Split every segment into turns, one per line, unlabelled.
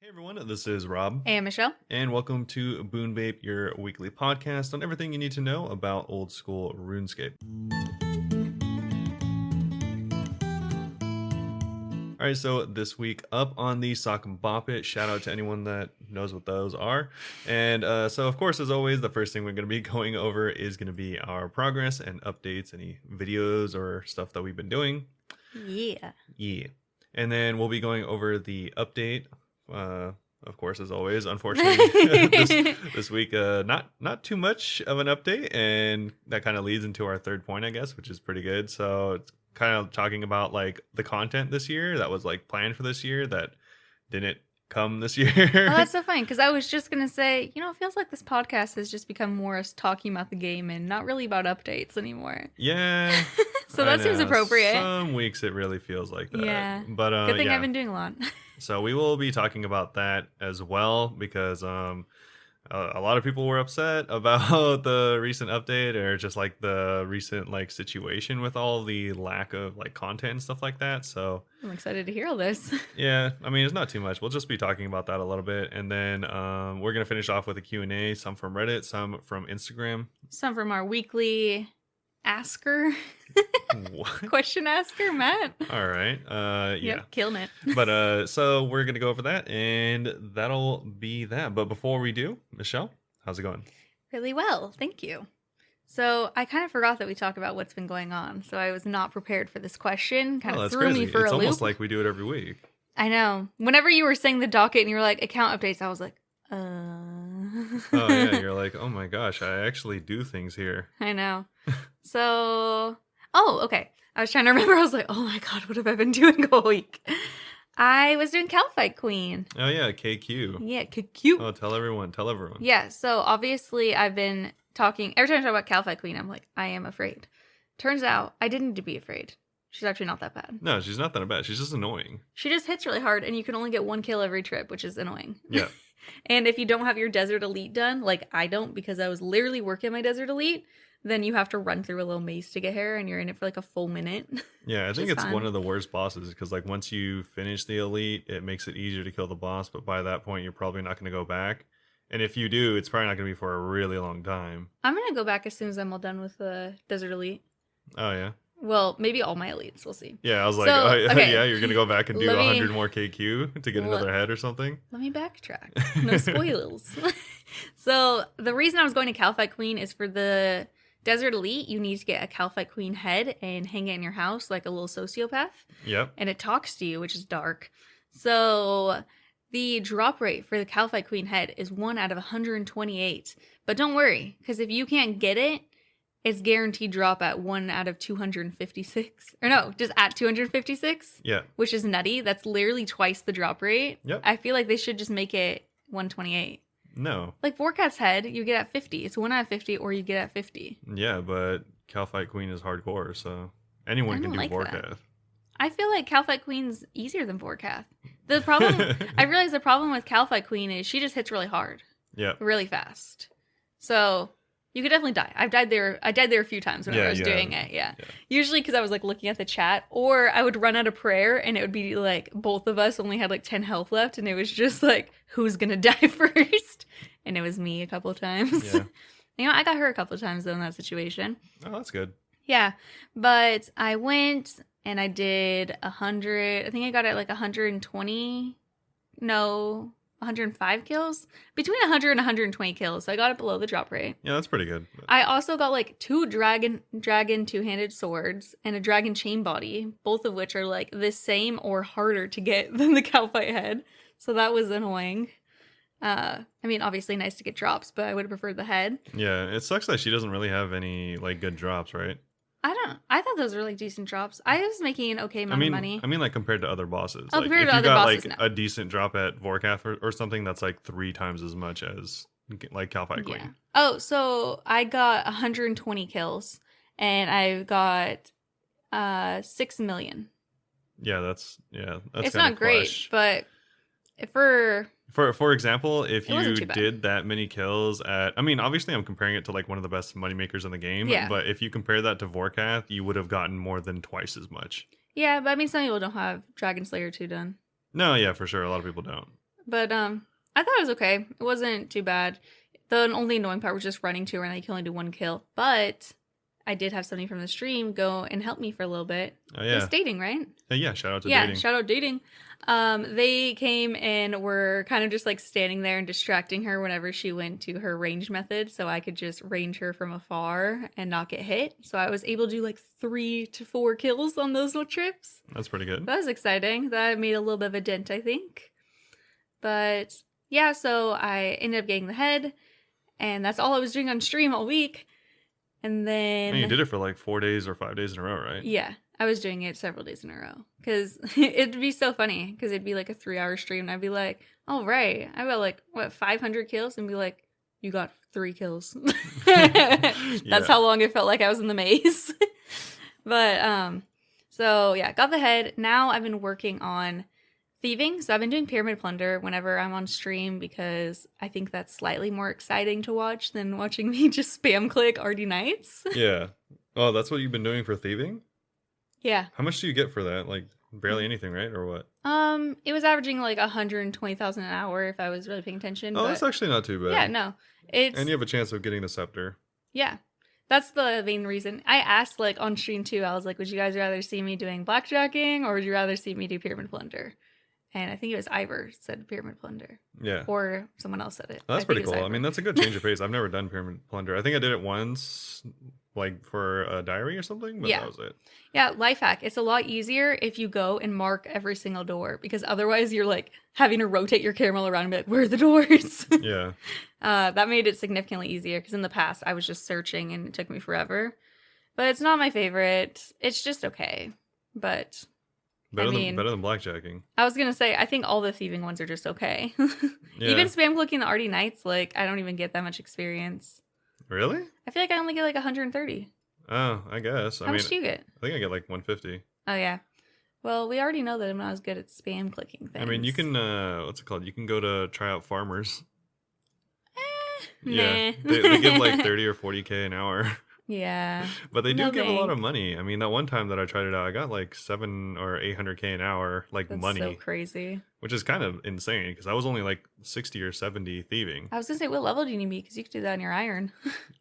Hey everyone, this is Rob.
Hey, I'm Michelle.
And welcome to Bunebape, your weekly podcast on everything you need to know about old school RuneScape. Alright, so this week up on the Sock and Bop It, shout out to anyone that knows what those are. And so of course, as always, the first thing we're going to be going over is going to be our progress and updates, any videos or stuff that we've been doing.
Yeah.
And then we'll be going over the update. Of course, as always, unfortunately, this week, not too much of an update, and that kind of leads into our third point, I guess, which is pretty good. So it's kind of talking about like the content this year that was like planned for this year that didn't come this year.
Oh, that's so funny, because I was just going to say, it feels like this podcast has just become more us talking about the game and not really about updates anymore.
Yeah.
So that seems appropriate.
Some weeks it really feels like that.
Yeah.
But
good thing I've been doing a lot.
So we will be talking about that as well, because a lot of people were upset about the recent update, or just like the recent like situation with all the lack of like content and stuff like that. So
I'm excited to hear all this.
Yeah, I mean, it's not too much. We'll just be talking about that a little bit, and then we're gonna finish off with a Q&A, some from Reddit, some from Instagram,
some from our weekly asker. Question asker, Matt.
All right. Yeah.
Yep, killing it.
But so we're gonna go over that, and that'll be that. But before we do, Michelle, how's it going?
Really well, thank you. So I kind of forgot that we talk about what's been going on, so I was not prepared for this question. Kind of threw me for a loop.
It's almost like we do it every week.
I know. Whenever you were saying the docket and you were like, account updates, I was like,
Oh yeah, you're like, oh my gosh, I actually do things here.
I know. So, okay. I was trying to remember. I was like, oh my god, what have I been doing all week? I was doing Calfight Queen.
Oh yeah, KQ.
Yeah, KQ.
Oh, tell everyone.
Yeah, so obviously I've been talking, every time I talk about Calfight Queen, I'm like, I am afraid. Turns out I didn't need to be afraid. She's actually not that bad.
No, she's not that bad. She's just annoying.
She just hits really hard, and you can only get 1 kill every trip, which is annoying.
Yeah.
And if you don't have your Desert Elite done, like I don't, because I was literally working my Desert Elite, then you have to run through a little maze to get her, and you're in it for like a full minute.
Yeah, I think it's one of the worst bosses, because like once you finish the Elite, it makes it easier to kill the boss, but by that point, you're probably not going to go back. And if you do, it's probably not going to be for a really long time.
I'm going to go back as soon as I'm all done with the Desert Elite.
Oh, yeah?
Well, maybe all my elites. We'll see.
Yeah, I was like, okay. Yeah, you're going to go back and do 100 more KQ to get another head or something?
Let me backtrack. No spoilers. So, the reason I was going to Calfight Queen is for the Desert Elite, you need to get a Calfight Queen head and hang it in your house like a little sociopath.
Yep.
And it talks to you, which is dark. So, the drop rate for the Calfight Queen head is 1 out of 128. But don't worry, because if you can't get it, it's guaranteed drop at 1 out of 256. Or no, just at 256.
Yeah.
Which is nutty. That's literally twice the drop rate.
Yep.
I feel like they should just make it 128.
No.
Like Vorkath's head, you get at 50. It's 1 out of 50 or you get at 50.
Yeah, but Calfight Queen is hardcore, so anyone can do
like
Vorkath.
That. I feel like Calfight Queen's easier than Vorkath. The problem, I realize the problem with Calfight Queen is she just hits really hard.
Yeah.
Really fast. So you could definitely die. I died there a few times when I was doing it. Yeah. Usually because I was like looking at the chat, or I would run out of prayer and it would be like both of us only had like 10 health left, and it was just like, who's gonna die first? And it was me a couple of times. Yeah. I got hurt a couple of times though in that situation.
Oh, that's good.
Yeah. But I went and I did 100. I think I got it like 120. No. 105 kills, between 100 and 120 kills, so I got it below the drop rate.
Yeah, that's pretty good.
I also got like 2 dragon two-handed swords and a dragon chain body, both of which are like the same or harder to get than the Calfight head, so that was annoying. I mean, obviously nice to get drops, but I would have preferred the head.
Yeah, it sucks that she doesn't really have any like good drops, right?
I thought those were like decent drops. I was making an okay amount of money.
I mean, like compared to other bosses.
Oh,
like,
compared to other bosses,
if you got like a decent drop at Vorkath or something, that's like 3 times as much as like Calfight Queen.
Yeah. Oh, so I got 120 kills, and I got 6 million.
Yeah, that's
it's not great, but
for example, if you did that many kills at, I mean, obviously I'm comparing it to like one of the best moneymakers in the game, but if you compare that to Vorkath, you would have gotten more than twice as much.
Yeah, but I mean, some people don't have Dragon Slayer 2 done.
No, yeah, for sure. A lot of people don't.
But I thought it was okay. It wasn't too bad. The only annoying part was just running to her, and I could only do 1 kill. But I did have somebody from the stream go and help me for a little bit.
Oh, yeah.
Just dating, right?
Yeah, shout out to dating.
Yeah, shout out dating. They came and were kind of just like standing there and distracting her whenever she went to her range method, so I could just range her from afar and not get hit. So I was able to do like 3 to 4 kills on those little trips.
That's pretty good.
That was exciting. That made a little bit of a dent, I think. But yeah, so I ended up getting the head, and that's all I was doing on stream all week. And then...
And you did it for like 4 days or 5 days in a row, right?
Yeah. I was doing it several days in a row. Because it'd be so funny. Because it'd be like a 3-hour stream. And I'd be like, all right. I got like, 500 kills? And be like, you got 3 kills. That's how long it felt like I was in the maze. But, so yeah, got the head. Now I've been working on thieving. So I've been doing Pyramid Plunder whenever I'm on stream, because I think that's slightly more exciting to watch than watching me just spam click RD Knights.
Yeah. Oh, that's what you've been doing for thieving?
Yeah.
How much do you get for that? Like barely anything, right? Or what?
It was averaging like 120,000 an hour if I was really paying attention.
Oh, that's actually not too bad.
Yeah, no. It's...
And you have a chance of getting the scepter.
Yeah. That's the main reason. I asked like on stream too, I was like, would you guys rather see me doing blackjacking or would you rather see me do Pyramid Plunder? And I think it was Ivor said Pyramid Plunder.
Yeah.
Or someone else said it.
That's pretty cool. I mean, that's a good change of pace. I've never done Pyramid Plunder. I think I did it once, like for a diary or something, but that was it.
Yeah, life hack. It's a lot easier if you go and mark every single door, because otherwise you're like having to rotate your camera around and be like, where are the doors?
Yeah.
That made it significantly easier, because in the past I was just searching and it took me forever. But it's not my favorite. It's just okay. But...
better than blackjacking.
I was going to say, I think all the thieving ones are just okay.
Yeah.
Even spam clicking the RD Knights, like, I don't even get that much experience.
Really?
I feel like I only get like 130.
Oh, I guess.
How much do you get?
I think I get like 150.
Oh, yeah. Well, we already know that I'm not as good at spam clicking things.
I mean, you can, what's it called? You can go to try out farmers. Yeah.
Nah.
They give like 30 or 40K an hour.
Yeah.
But they do
No
give a lot of
thanks.
money. I mean, that one time that I tried it out, I got like 700 or 800K an hour, like
That's
money.
so crazy.
Which is kind of insane, because I was only like 60 or 70 thieving.
I was going to say, what level do you need to be? Because you could do that on your iron.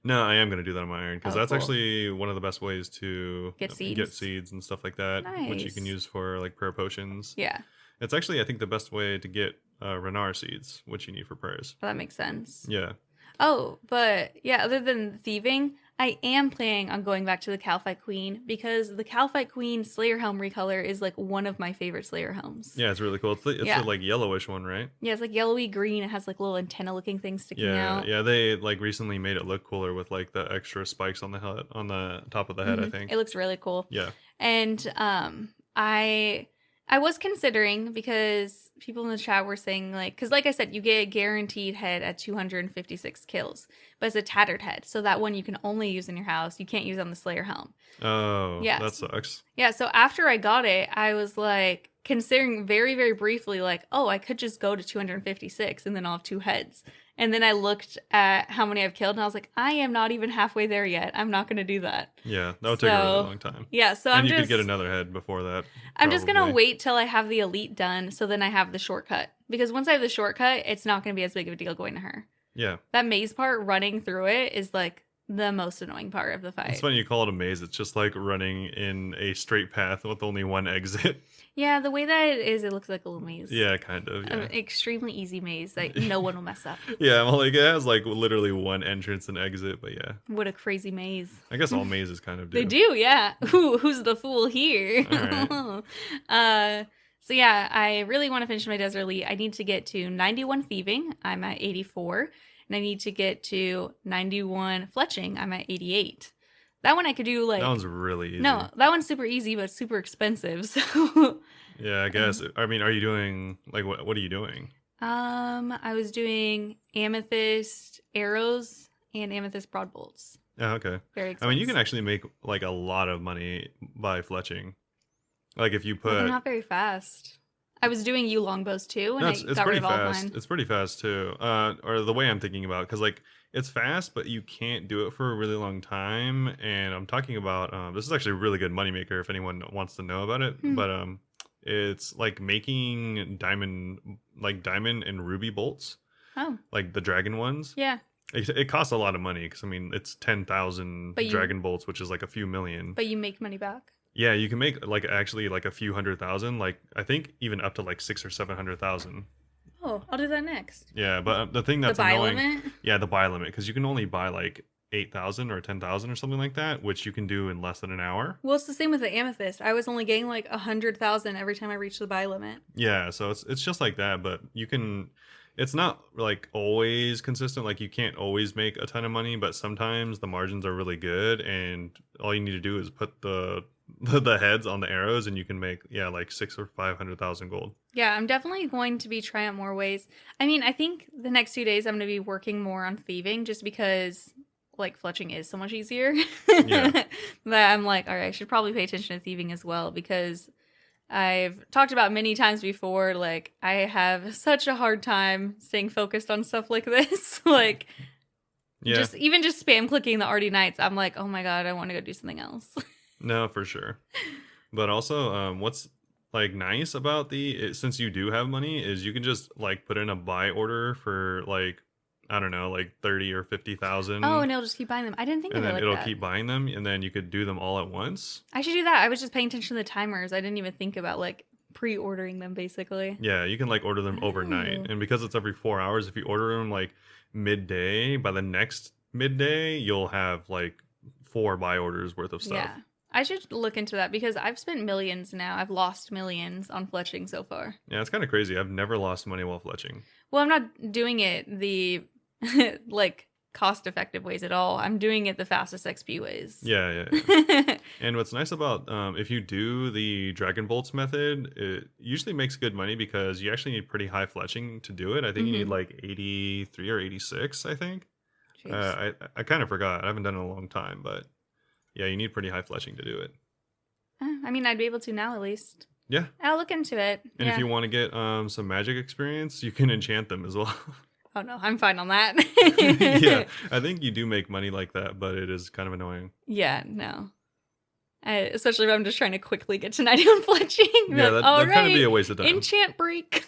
No, I am going to do that on my iron, because
Oh,
that's
cool.
actually one of the best ways to
Get seeds?
and stuff like that, which you can
Nice.
use for like prayer potions.
Yeah.
It's actually, I think, the best way to get Renar seeds, which you need for prayers.
Well, that makes sense.
Yeah.
Oh, but yeah, other than thieving, I am planning on going back to the Calphite Queen, because the Calphite Queen Slayer Helm recolor is like one of my favorite Slayer Helms.
Yeah, it's really cool. It's
Yeah.
the like yellowish one, right?
Yeah, it's like yellowy green. It has like little antenna looking things sticking out.
Yeah, they like recently made it look cooler with like the extra spikes on the head, on the top of the head, I think.
It looks really cool.
Yeah.
And I was considering, because people in the chat were saying like, because like I said, you get a guaranteed head at 256 kills, but it's a tattered head. So that one you can only use in your house. You can't use on the Slayer Helm.
Oh,
Yes.
that sucks.
Yeah, so after I got it, I was like considering very, very briefly like, oh, I could just go to 256 and then I'll have 2 heads. And then I looked at how many I've killed and I was like, I am not even halfway there yet. I'm not going to do that.
Yeah, that would take a really long time.
Yeah, so
and you could get another head before that.
I'm just going to
probably.
wait till I have the elite done, so then I have the shortcut. Because once I have the shortcut, it's not going to be as big of a deal going to her.
Yeah.
That maze part, running through it, is like the most annoying part of the fight.
It's funny you call it a maze. It's just like running in a straight path with only one exit.
Yeah, the way that it is, it looks like a little maze.
Yeah, kind of. Yeah.
An extremely easy maze that no one will mess up.
Yeah, well, like it has like literally one entrance and exit, but yeah.
What a crazy maze.
I guess all mazes kind of do.
They do, yeah. Who's the fool here?
All right.
So yeah, I really want to finish my Desert Elite. I need to get to 91 Thieving. I'm at 84. And I need to get to 91 Fletching. I'm at 88. That one I could do like...
That one's really easy.
No, that one's super easy, but super expensive. So...
Yeah, I guess. I mean, are you doing... Like, what are you doing?
I was doing Amethyst Arrows and Amethyst Broad Bolts.
Oh, okay.
Very expensive.
I mean, you can actually make like a lot of money by fletching. Like if you put...
But they're not very fast. I was doing you longbows too, and
No,
I
it's
got rid
pretty
of all
fast.
mine.
It's pretty fast too. Or the way I'm thinking about, because like it's fast, but you can't do it for a really long time. And I'm talking about this is actually a really good moneymaker if anyone wants to know about it. But it's like making diamond like diamond and ruby bolts.
Oh.
Like the dragon ones.
Yeah.
It costs a lot of money because, I mean, it's 10,000 dragon bolts, which is like a few million.
But you make money back.
Yeah, you can make like actually like a few 100,000, like I think even up to like 600,000 or 700,000.
Oh, I'll do that next.
Yeah, but the thing that's
the buy
annoying,
limit?
Yeah, the buy limit, because you can only buy like 8,000 or 10,000 or something like that, which you can do in less than an hour.
Well, it's the same with the amethyst. I was only getting like 100,000 every time I reached the buy limit.
Yeah, so it's just like that, but you can. It's not like always consistent. Like you can't always make a ton of money, but sometimes the margins are really good, and all you need to do is put the heads on the arrows, and you can make like 600,000 or 500,000 gold.
Yeah, I'm definitely going to be trying out more ways. I mean, I think the next 2 days I'm going to be working more on thieving, just because like fletching is so much easier. Yeah. That I'm like, all right, I should probably pay attention to thieving as well, because I've talked about many times before, like I have such a hard time staying focused on stuff like this. Like just spam clicking the Arty Knights, I'm like, oh my god, I want to go do something else.
No, for sure. But also, what's like nice about since you do have money, is you can just like put in a buy order for like, I don't know, like 30 or 50,000.
Oh, and it'll just keep buying them. I didn't think of it like that.
And then it'll keep buying them, and then you could do them all at once.
I should do that. I was just paying attention to the timers. I didn't even think about like pre-ordering them, basically.
Yeah, you can like order them overnight, and because it's every 4 hours, if you order them like midday, by the next midday, you'll have like 4 buy orders worth of stuff.
Yeah. I should look into that, because I've spent millions now. I've lost millions on fletching so far.
Yeah, it's kind of crazy. I've never lost money while fletching.
Well, I'm not doing it the like cost-effective ways at all. I'm doing it the fastest XP ways.
Yeah. And what's nice about if you do the Dragon Bolts method, it usually makes good money, because you actually need pretty high fletching to do it. I think you need like 83 or 86, I think. I kind of forgot. I haven't done it in a long time, but yeah, you need pretty high fletching to do it.
I mean, I'd be able to now, at least.
Yeah.
I'll look into it.
And if you want to get some magic experience, you can enchant them as well.
Oh no, I'm fine on that.
Yeah, I think you do make money like that, but it is kind of annoying.
Yeah, no. Especially if I'm just trying to quickly get to 91 fletching.
Yeah, that'd kind of be a waste of time.
Enchant break.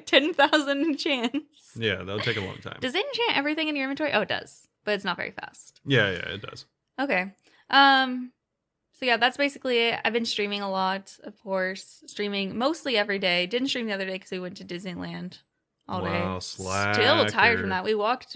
10,000 enchants.
Yeah, that'll take a long time.
Does it enchant everything in your inventory? Oh, it does. But it's not very fast.
Yeah, it does.
Okay. So yeah, that's basically it. I've been streaming a lot, of course. Streaming mostly every day. Didn't stream the other day because we went to Disneyland all day.
Wow, slacker.
Still tired from that. We walked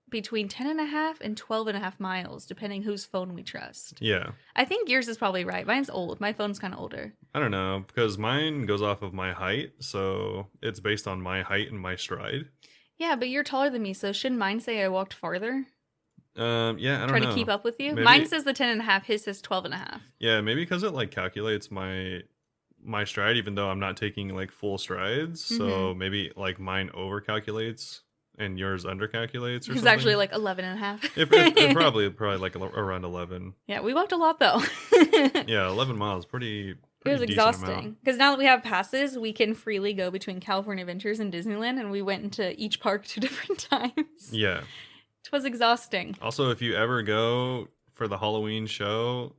between 10.5 and 12.5 miles, depending whose phone we trust.
Yeah.
I think yours is probably right. Mine's old. My phone's kind of older.
I don't know, because mine goes off of my height, so it's based on my height and my stride.
Yeah, but you're taller than me, so shouldn't mine say I walked farther?
Yeah, I don't know.
Trying to keep up with you?
Maybe...
Mine says the 10.5, his says 12.5.
Yeah, maybe because it like calculates my stride, even though I'm not taking like full strides. So maybe like mine over calculates and yours under calculates, or
it's
something.
Actually like 11.5.
it probably like around 11.
Yeah, we walked a lot though.
Yeah, 11 miles, pretty
it was exhausting, because now that we have passes, we can freely go between California Adventures and Disneyland, and we went into each park 2 different times.
Yeah,
it was exhausting.
Also, if you ever go for the Halloween show,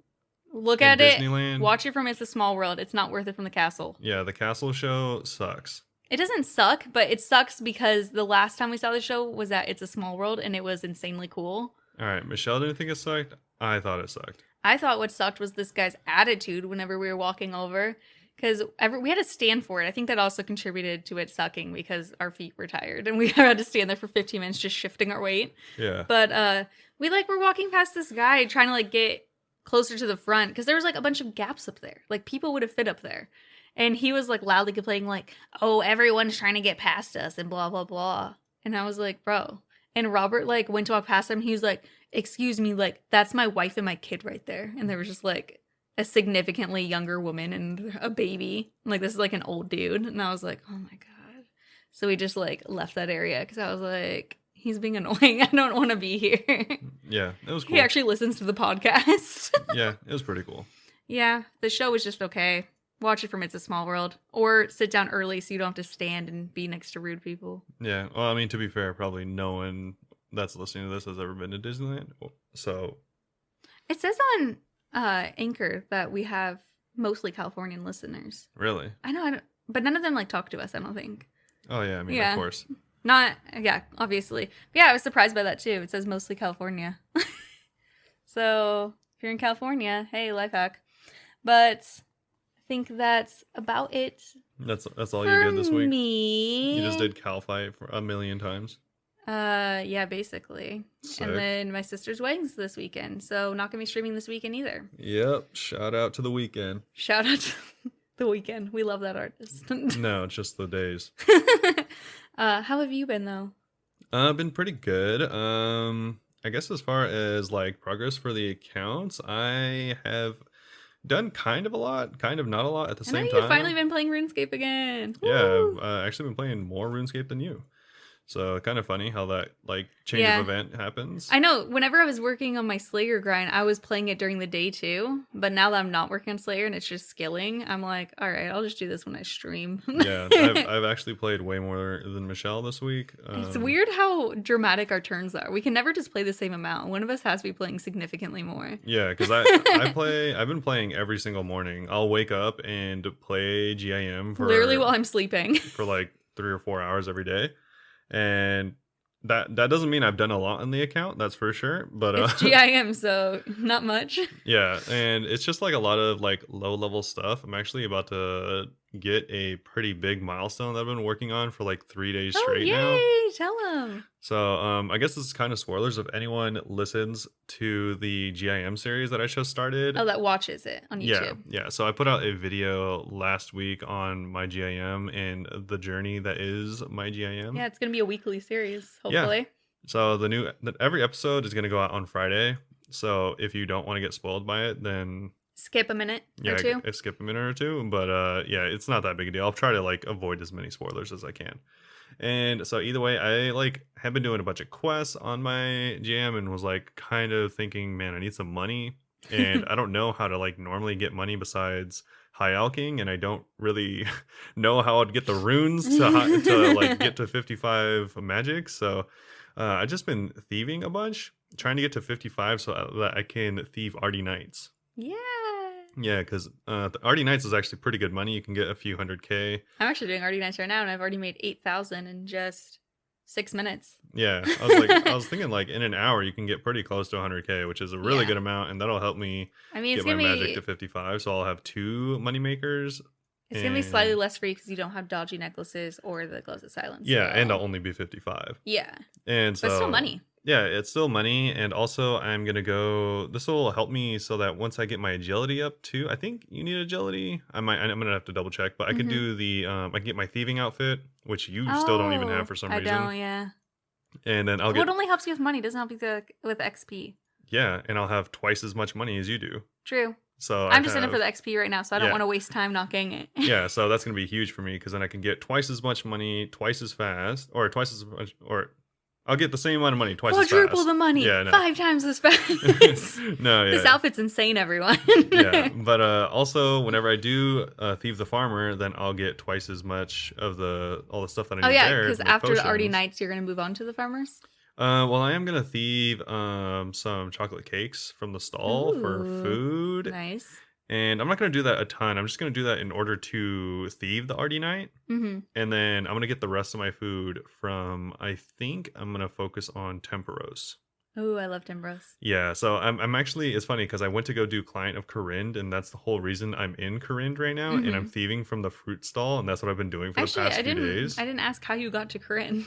look at
Disneyland,
watch it from It's a Small World. It's not worth it from the castle.
Yeah, the castle show sucks.
It doesn't suck, but it sucks because the last time we saw the show was at It's a Small World, and it was insanely cool.
All right, Michelle didn't think it sucked. I thought it sucked.
I thought what sucked was this guy's attitude whenever we were walking over, because we had to stand for it. I think that also contributed to it sucking, because our feet were tired and we had to stand there for 15 minutes just shifting our weight.
Yeah.
But we were walking past this guy trying to like get closer to the front, because there was like a bunch of gaps up there. Like people would have fit up there. And he was like loudly complaining like, oh, everyone's trying to get past us and blah, blah, blah. And I was like, bro. And Robert like went to walk past him. He was like, excuse me, like that's my wife and my kid right there. And there was just like a significantly younger woman and a baby. Like this is like an old dude. And I was like, oh my God. So we just like left that area, because I was like, he's being annoying. I don't want to be here.
Yeah, it was cool.
He actually listens to the podcast.
Yeah, it was pretty cool.
Yeah, the show was just okay. Watch it from It's a Small World, or sit down early so you don't have to stand and be next to rude people.
Yeah, well, I mean, to be fair, probably no one that's listening to this has ever been to Disneyland. So
it says on Anchor that we have mostly Californian listeners.
Really?
I know, but none of them like talk to us, I don't think.
Oh yeah, I mean, of course.
Obviously. Yeah, I was surprised by that too. It says mostly California. So if you're in California, hey, life hack. But I think that's about it.
That's all you did this week?
Me.
You just did Cal Fight for a million times?
Yeah, basically.
Sick.
And then my sister's wedding's this weekend, so not gonna be streaming this weekend either.
Yep. Shout out to The Weeknd.
Shout out to The Weeknd. We love that artist.
No, it's just the days.
How have you been though?
I've been pretty good. I guess as far as like progress for the accounts, I have done kind of a lot, kind of not a lot at the same time.
You've finally been playing RuneScape again.
Yeah, I've actually been playing more RuneScape than you. So kind of funny how that like change of event happens.
I know. Whenever I was working on my Slayer grind, I was playing it during the day too. But now that I'm not working on Slayer and it's just skilling, I'm like, all right, I'll just do this when I stream.
Yeah, I've actually played way more than Michelle this week.
It's weird how dramatic our turns are. We can never just play the same amount. One of us has to be playing significantly more.
Yeah, because I've been playing every single morning. I'll wake up and play GIM for
literally while I'm sleeping
for like 3 or 4 hours every day. And that doesn't mean I've done a lot on the account, that's for sure. But
it's GIM, so not much.
Yeah, and it's just like a lot of like low level stuff. I'm actually about to get a pretty big milestone that I've been working on for like 3 days straight now.
Yay! Tell them.
So I guess this is kind of spoilers if anyone listens to the GIM series that I just started.
Oh, that watches it on YouTube.
Yeah. So I put out a video last week on my GIM and the journey that is my GIM.
Yeah, it's gonna be a weekly series, hopefully.
Yeah. So every episode is gonna go out on Friday. So if you don't want to get spoiled by it, then
skip a minute or two.
Skip a minute or two. But yeah, it's not that big a deal. I'll try to like avoid as many spoilers as I can. And so either way, I like have been doing a bunch of quests on my GM and was like kind of thinking, man, I need some money. And I don't know how to like normally get money besides high alking, and I don't really know how I'd get the runes to like get to 55 magic. So I've just been thieving a bunch, trying to get to 55 so that I can thieve Arty Knights. Yeah, because the Arty Knights is actually pretty good money. You can get a few 100K.
I'm actually doing Arty Knights right now, and I've already made 8,000 in just 6 minutes.
Yeah, I was thinking like in an hour you can get pretty close to 100K, which is a really good amount, and that'll help me get my magic to 55. So I'll have 2 money makers.
It's gonna be slightly less free because you don't have dodgy necklaces or the gloves of silence.
Yeah, and I'll only be 55.
Yeah,
and so
but still money.
Yeah, it's still money, and also I'm gonna go. This will help me so that once I get my agility up too, I think you need agility. I'm gonna have to double check, but I can do the. I can get my thieving outfit, which you still don't even have for some reason.
I don't. Yeah.
And then I'll
it only helps you with money. It doesn't help you with XP.
Yeah, and I'll have twice as much money as you do.
True.
So
I'm just in it for the XP right now, so I don't want to waste time not getting it.
Yeah, so that's gonna be huge for me because then I can get twice as much money, twice as fast, or twice as much, or I'll get the same amount of money twice as fast.
Quadruple the money. Yeah, no. 5 times as fast.
No, yeah.
This outfit's insane, everyone.
Yeah, but also whenever I do thieve the farmer, then I'll get twice as much of all the stuff that I need there.
Because after the Arty Knights, you're gonna move on to the farmers.
Well, I am gonna thieve some chocolate cakes from the stall for food.
Nice.
And I'm not going to do that a ton. I'm just going to do that in order to thieve the Arty Knight.
Mm-hmm.
And then I'm going to get the rest of my food from, I think I'm going to focus on Temperos.
Oh, I love Temperos.
Yeah, so I'm actually, it's funny because I went to go do Client of Corinne, and that's the whole reason I'm in Corinne right now. And I'm thieving from the fruit stall, and that's what I've been doing for the past few days.
I didn't ask how you got to Corinne.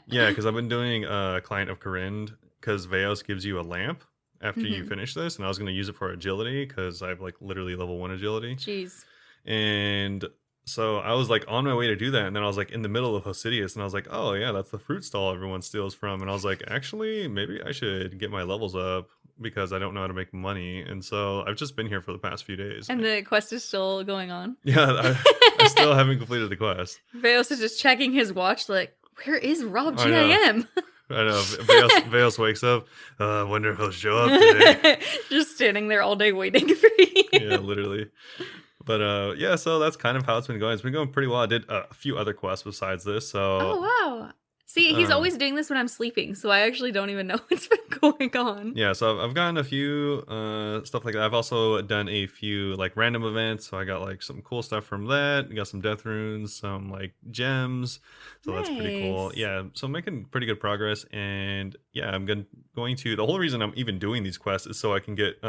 Yeah, because I've been doing Client of Corinne because Veos gives you a lamp after you finish this, and I was going to use it for agility because I have like literally level 1 agility.
Jeez.
And so I was like on my way to do that, and then I was like in the middle of Hosidius, and I was like, oh yeah, that's the fruit stall everyone steals from. And I was like, actually, maybe I should get my levels up because I don't know how to make money. And so I've just been here for the past few days.
And the quest is still going on?
Yeah, I still haven't completed the quest.
Veos is just checking his watch like, where is Rob GIM?
I know. Veos wakes up. I wonder if he'll show up today.
Just standing there all day waiting for you.
Yeah, literally. But so that's kind of how it's been going. It's been going pretty well. I did a few other quests besides this. So
oh wow! See, he's always doing this when I'm sleeping, so I actually don't even know what's been going on.
Yeah, so I've gotten a few stuff like that. I've also done a few like random events, so I got like some cool stuff from that. Got some death runes, some like gems, so that's pretty cool. Yeah, so I'm making pretty good progress, and yeah, I'm going to. The whole reason I'm even doing these quests is so I can get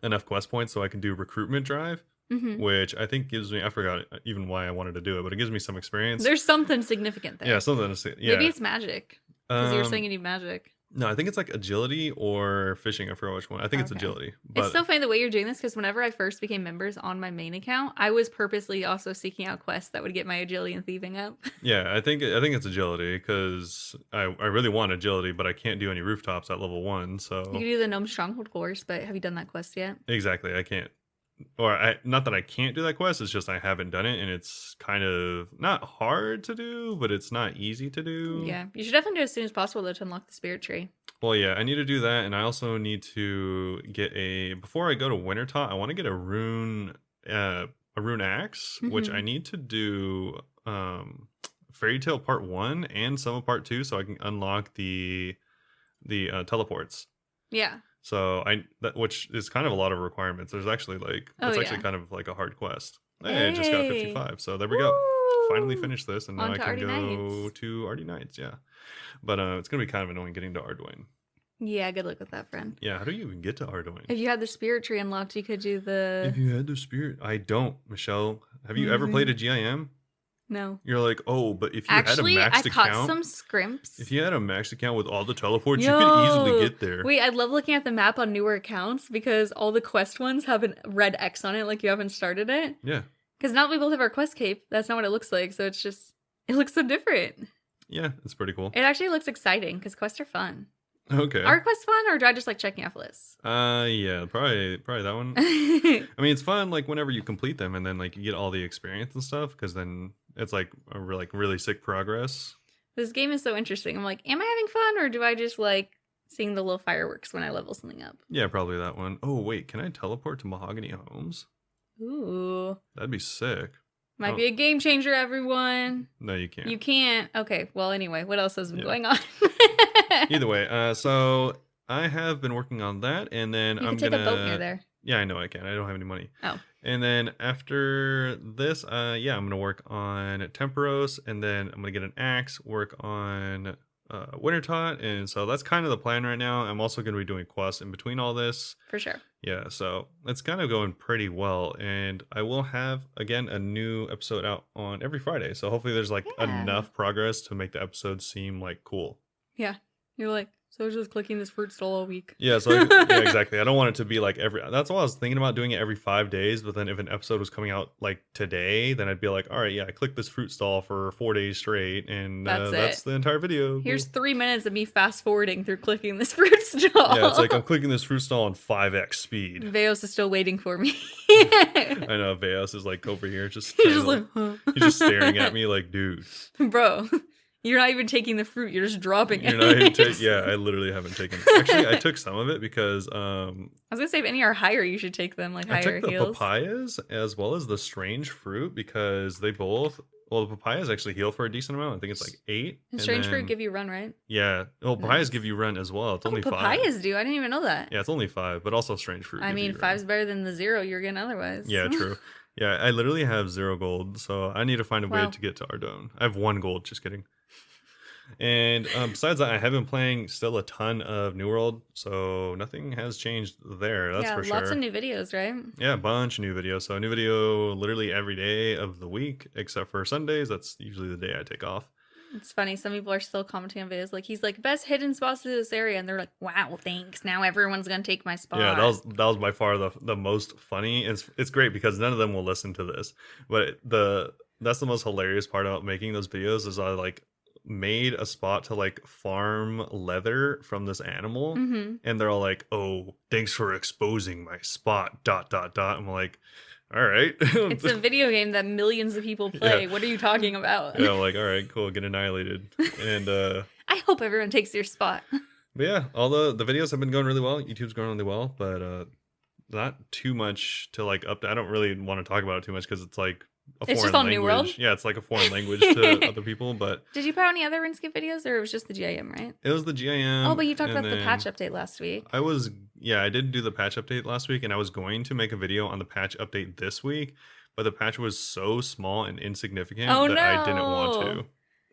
enough quest points so I can do recruitment drive. Which I think gives me, I forgot even why I wanted to do it, but it gives me some experience.
There's something significant there.
Yeah, something. Yeah.
Maybe it's magic. Because you were saying you need magic.
No, I think it's like agility or fishing. I forgot which one. I think it's agility. But
it's so funny the way you're doing this, because whenever I first became members on my main account, I was purposely also seeking out quests that would get my agility and thieving up.
Yeah, I think it's agility, because I really want agility, but I can't do any rooftops at level 1. So
you can do the Gnome Stronghold course, but have you done that quest yet?
Exactly, I can't. Or not that I can't do that quest, it's just I haven't done it, and it's kind of not hard to do, but it's not easy to do.
Yeah, you should definitely do it as soon as possible though to unlock the spirit tree.
Well, yeah, I need to do that, and I also need to get before I go to Wintertot, I want to get a rune axe, which I need to do Fairy Tale Part 1 and some of Part 2 so I can unlock the teleports.
Yeah.
So which is kind of a lot of requirements. There's actually like actually kind of like a hard quest. Hey, I just got 55. So there we go. Finally finished this, and now I can go to Ardy Knights. Yeah, but it's gonna be kind of annoying getting to Arduin.
Yeah, good luck with that, friend.
Yeah, how do you even get to Arduin?
If you had the spirit tree unlocked, you could do the.
If you had the spirit, I don't, Michelle. Have you ever played a GIM?
No.
You're like, oh, but if you had a maxed account...
Actually, I caught some scrimps.
If you had a maxed account with all the teleports, you could easily get there.
Wait, I love looking at the map on newer accounts because all the quest ones have a red X on it like you haven't started it.
Yeah.
Because now that we both have our quest cape, that's not what it looks like, so it's just... It looks so different.
Yeah, it's pretty cool.
It actually looks exciting because quests are fun.
Okay.
Are quests fun, or do I just like checking off lists?
Yeah, probably that one. I mean, it's fun like whenever you complete them and then like you get all the experience and stuff, because then it's like a really sick progress.
This game is so interesting. I'm like, am I having fun, or do I just like seeing the little fireworks when I level something up?
Yeah, probably that one. Oh wait, can I teleport to Mahogany Homes?
Ooh,
that'd be sick.
Might be a game changer, everyone.
No, you can't.
You can't. Okay, well, anyway, what else has been going on?
Either way, so I have been working on that, and then I'm
take a boat near there.
Yeah, I know I can. I don't have any money.
Oh.
And then after this, yeah, I'm gonna work on Temperos, and then I'm gonna get an axe, work on Wintertot, and so that's kind of the plan right now. I'm also gonna be doing quests in between all this.
For sure.
Yeah, so it's kind of going pretty well, and I will have again a new episode out on every Friday. So hopefully there's like enough progress to make the episode seem like cool.
Yeah, you're like, so I was just clicking this fruit stall all week.
Yeah, so yeah, exactly. I don't want it to be like that's why I was thinking about doing it every 5 days. But then if an episode was coming out like today, then I'd be like, all right, yeah, I clicked this fruit stall for 4 days straight, and that's the entire video.
Here's 3 minutes of me fast forwarding through clicking this fruit stall.
Yeah, it's like I'm clicking this fruit stall on 5x speed.
Veos is still waiting for me.
I know Veos is like over here, just he's just like, huh? He's just staring at me like, dude,
bro. You're not even taking the fruit. You're just dropping it.
You're not even yeah, I literally haven't taken it. Actually, I took some of it because... I
was going to say, if any are higher, you should take them, like higher heals.
I took the papayas as well as the strange fruit because they both... Well, the papayas actually heal for a decent amount. I think it's like 8.
And strange fruit give you run, right?
Yeah. Well, papayas give you run as well. It's only 5.
Papayas do? I didn't even know that.
Yeah, it's only 5, but also strange fruit.
I mean, 5's better than the 0 you're getting otherwise.
Yeah, true. Yeah, I literally have 0 gold, so I need to find a way to get to Ardone. I have 1 gold, just kidding. And besides that, I have been playing still a ton of New World, so nothing has changed there. That's for sure.
Yeah, lots of new videos, right?
Yeah, a bunch of new videos. So a new video literally every day of the week, except for Sundays. That's usually the day I take off.
It's funny. Some people are still commenting on videos like, he's like, best hidden spots in this area. And they're like, wow, thanks. Now everyone's going to take my spot.
Yeah, that was by far the most funny. It's great because none of them will listen to this. But that's the most hilarious part about making those videos is I like made a spot to like farm leather from this animal, and they're all like, oh, thanks for exposing my spot ... I'm like, all right.
It's a video game that millions of people play. What are you talking about?
Yeah, I'm like, all right, cool, get annihilated. And
I hope everyone takes your spot.
But yeah, all the videos have been going really well. YouTube's going really well, but not too much to like update. I don't really want to talk about it too much because it's like a
It's
foreign
just on New World?
language. Yeah, it's like a foreign language to other people. But
did you put out any other RuneScape videos, or it was just the GIM, right?
it was the GIM.
Oh, but you talked about the patch update last week.
I did do the patch update last week, and I was going to make a video on the patch update this week, but the patch was so small and insignificant that I didn't want to.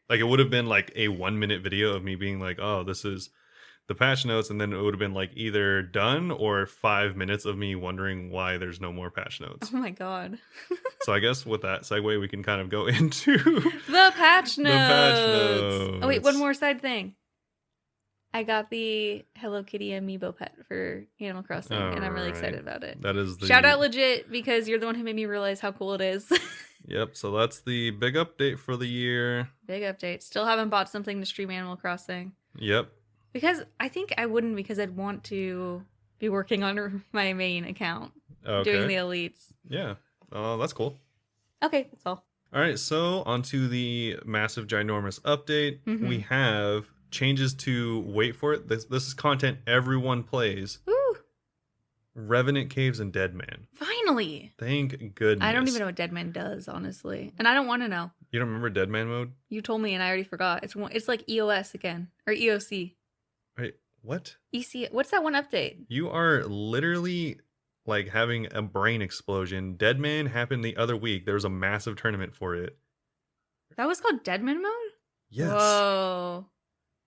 Like, it would have been like a 1-minute video of me being like, oh, this is the patch notes, and then it would have been like either done or 5 minutes of me wondering why there's no more patch notes.
Oh my god.
So I guess with that segue, we can kind of go into
the patch notes. Oh wait, one more side thing. I got the Hello Kitty amiibo pet for Animal Crossing, and I'm really excited about it.
That is the
shout out legit, because you're the one who made me realize how cool it is.
Yep, so that's the big update for the year.
Big update. Still haven't bought something to stream Animal Crossing.
Yep.
Because I think I wouldn't, because I'd want to be working on my main account. Okay. Doing the elites.
Yeah. That's cool.
Okay, that's all.
All right, so on to the massive, ginormous update. Mm-hmm. We have changes to, wait for it, this is content everyone plays.
Woo!
Revenant caves and Deadman.
Finally!
Thank goodness.
I don't even know what Deadman does, honestly. And I don't want to know.
You don't remember Deadman mode?
You told me and I already forgot. It's like EOS again. Or EOC.
Wait, what?
EC. What's that one update?
You are literally like having a brain explosion. Deadman happened the other week. There was a massive tournament for it.
That was called Deadman mode?
Yes.
Whoa.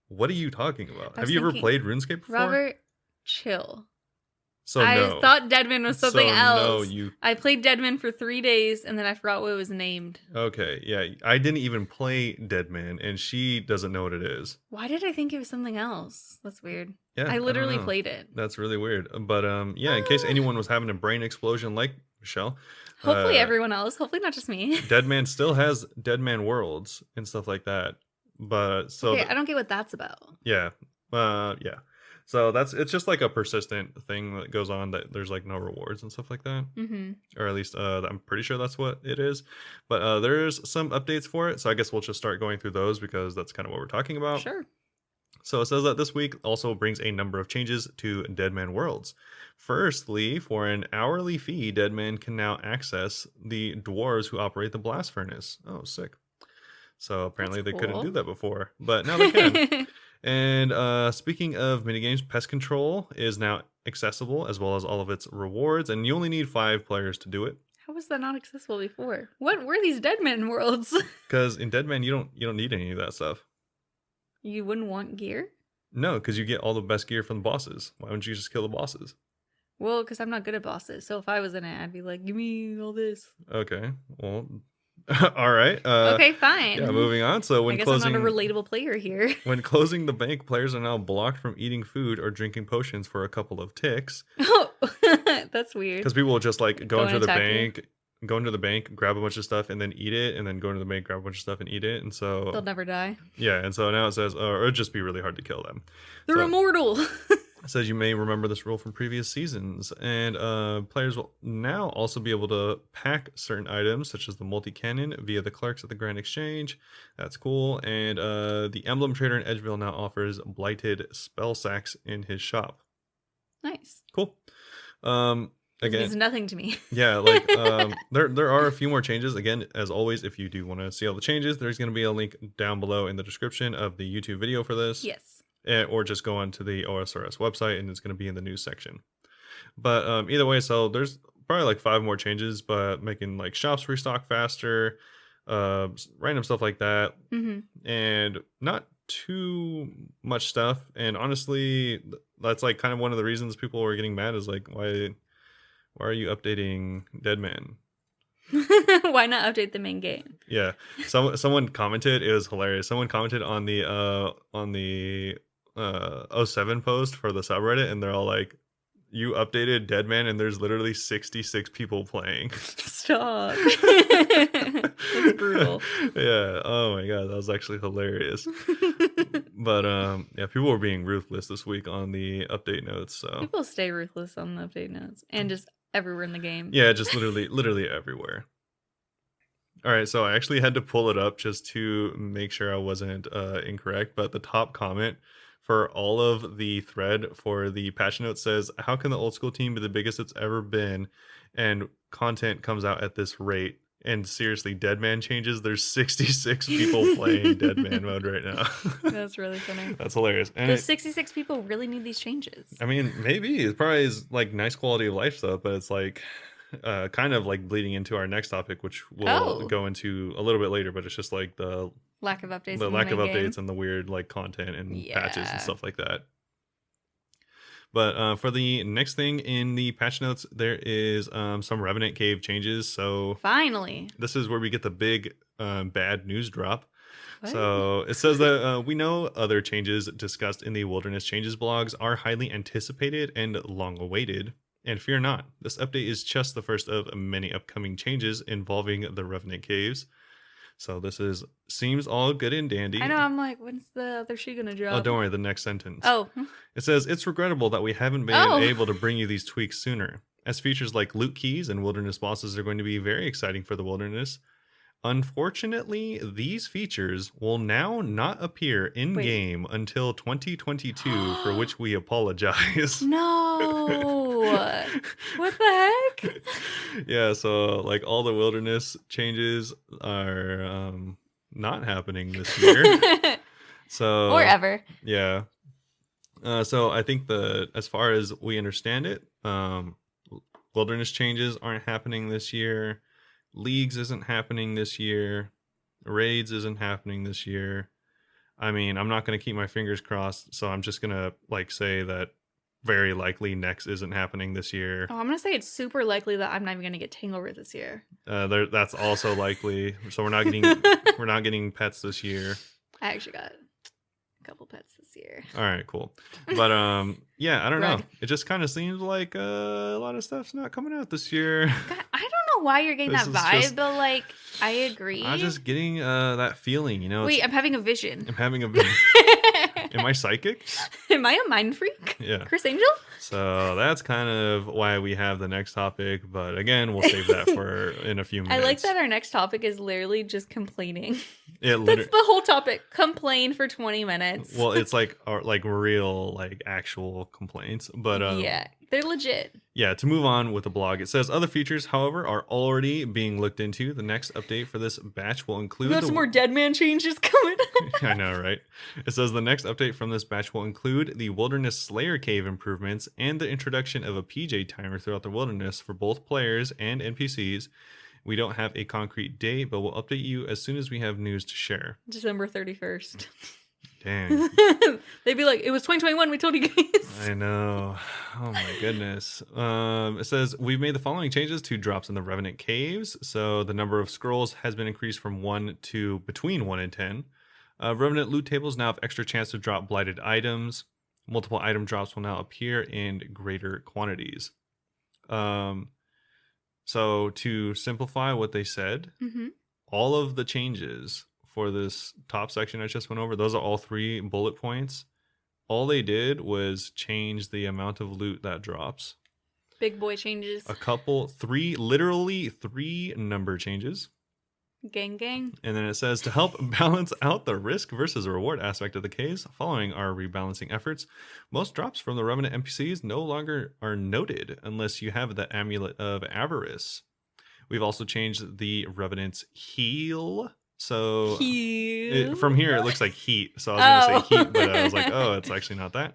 What are you talking about? Have you ever played RuneScape before?
Robert, chill.
So
I thought Deadman was something else.
No,
I played Deadman for 3 days, and then I forgot what it was named.
Okay, yeah. I didn't even play Deadman, and she doesn't know what it is.
Why did I think it was something else? That's weird.
Yeah,
I literally played it.
That's really weird. But yeah, in case anyone was having a brain explosion like Michelle.
Hopefully everyone else. Hopefully not just me.
Deadman still has Deadman worlds and stuff like that. But so
okay, I don't get what that's about.
Yeah. Yeah. So it's just like a persistent thing that goes on, that there's like no rewards and stuff like that. Mm-hmm. Or at least I'm pretty sure that's what it is. But there's some updates for it. So I guess we'll just start going through those, because that's kind of what we're talking about.
Sure.
So it says that this week also brings a number of changes to Deadman Worlds. Firstly, for an hourly fee, Deadman can now access the dwarves who operate the blast furnace. Oh, sick. So apparently they couldn't do that before, but now they can. And speaking of minigames, Pest Control is now accessible, as well as all of its rewards, and you only need 5 players to do it.
How was that not accessible before? What were these Deadman worlds?
Because in Deadman you don't need any of that stuff.
You wouldn't want gear?
No, because you get all the best gear from the bosses. Why wouldn't you just kill the bosses?
Well, because I'm not good at bosses, so if I was in it, I'd be like, give me all this.
Okay, well... All right.
Okay, fine.
Yeah, moving on. So when
I guess
closing,
I'm not a relatable player here.
When closing the bank, players are now blocked from eating food or drinking potions for a couple of ticks.
Oh, that's weird.
Because people will just like go into the bank, grab a bunch of stuff, and then eat it, and then go into the bank, grab a bunch of stuff, and eat it, and so
they'll never die.
Yeah, and so now it says, or it'd just be really hard to kill them.
They're immortal.
It says you may remember this rule from previous seasons, and players will now also be able to pack certain items, such as the multi-cannon, via the clerks at the Grand Exchange. That's cool. And the Emblem Trader in Edgeville now offers blighted spell sacks in his shop.
Nice.
Cool. Again,
it means nothing to me.
Yeah, like there are a few more changes. Again, as always, if you do want to see all the changes, there's going to be a link down below in the description of the YouTube video for this.
Yes.
Or just go onto the OSRS website, and it's going to be in the news section. But either way, so there's probably like 5 more changes, but making like shops restock faster, random stuff like that, and not too much stuff. And honestly, that's like kind of one of the reasons people were getting mad, is like, why are you updating Deadman?
Why not update the main game?
Yeah, someone commented, it was hilarious. Someone commented on the 07 post for the subreddit, and they're all like, you updated Deadman and there's literally 66 people playing.
Stop. That's brutal.
Yeah, oh my god, that was actually hilarious. But yeah, people were being ruthless this week on the update notes. So
people stay ruthless on the update notes and just everywhere in the game.
Yeah, just literally everywhere. All right, so I actually had to pull it up just to make sure I wasn't incorrect, but the top comment for all of the thread for the patch notes says, how can the old school team be the biggest it's ever been and content comes out at this rate? And seriously, Deadman changes. There's 66 people playing Deadman mode right now.
That's really funny.
That's hilarious. And
those 66 people really need these changes.
I mean, maybe it probably is like nice quality of life stuff, but it's like kind of like bleeding into our next topic, which we'll go into a little bit later. But it's just like the
lack of updates,
and the weird like content and patches and stuff like that. But for the next thing in the patch notes, there is some Revenant Cave changes. So
finally,
this is where we get the big bad news drop. What? So it says that we know other changes discussed in the Wilderness Changes blogs are highly anticipated and long awaited. And fear not, this update is just the first of many upcoming changes involving the Revenant Caves. So this seems all good and dandy.
I know, I'm like, when's the other shoe gonna drop?
Oh, don't worry, the next sentence.
Oh.
It says, it's regrettable that we haven't been able to bring you these tweaks sooner, as features like loot keys and wilderness bosses are going to be very exciting for the wilderness. Unfortunately, these features will now not appear in-game until 2022, for which we apologize.
No! What the heck?
Yeah, so like all the wilderness changes are not happening this year. So
or ever.
Yeah. So I think as far as we understand it, wilderness changes aren't happening this year. Leagues isn't happening this year. Raids isn't happening this year. I mean, I'm not going to keep my fingers crossed, so I'm just going to like say that very likely Nex isn't happening this year.
Oh, I'm going to say it's super likely that I'm not even going to get Tangleroot this year.
That's also likely. So we're not getting pets this year.
I actually got a couple pets this year.
All right, cool. But yeah, I don't know. It just kind of seems like a lot of stuff's not coming out this year.
God, I don't know why you're getting that vibe, but like, I agree.
I'm just getting that feeling, you know.
Wait, I'm having a vision.
I'm having a vision. Am I psychic?
Am I a mind freak?
Yeah.
Chris Angel?
So that's kind of why we have the next topic. But again, we'll save that for in a few minutes.
I like that our next topic is literally just complaining.
That's
the whole topic. Complain for 20 minutes.
Well, it's like real, like actual complaints. But
yeah, they're legit.
Yeah, to move on with the blog, it says other features, however, are already being looked into. The next update for this batch will include...
We got some more Deadman changes coming.
I know, right? It says the next update from this batch will include the Wilderness Slayer Cave improvements and the introduction of a PJ timer throughout the wilderness for both players and NPCs. We don't have a concrete date, but we'll update you as soon as we have news to share.
December 31st.
Dang.
They'd be like, it was 2021, we told you guys.
I know. Oh my goodness. It says, we've made the following changes to drops in the Revenant Caves. So the number of scrolls has been increased from 1 to between 1 and 10. Revenant loot tables now have extra chance to drop blighted items. Multiple item drops will now appear in greater quantities. So to simplify what they said, all of the changes for this top section I just went over, those are all 3 bullet points. All they did was change the amount of loot that drops.
Big boy changes.
Literally 3 number changes.
Gang gang.
And then it says, to help balance out the risk versus reward aspect of the caves, following our rebalancing efforts, most drops from the Revenant NPCs no longer are noted unless you have the Amulet of Avarice. We've also changed the Revenant's heal. So from here, it looks like heat. So I was going to say heat, but I was like, oh, it's actually not that.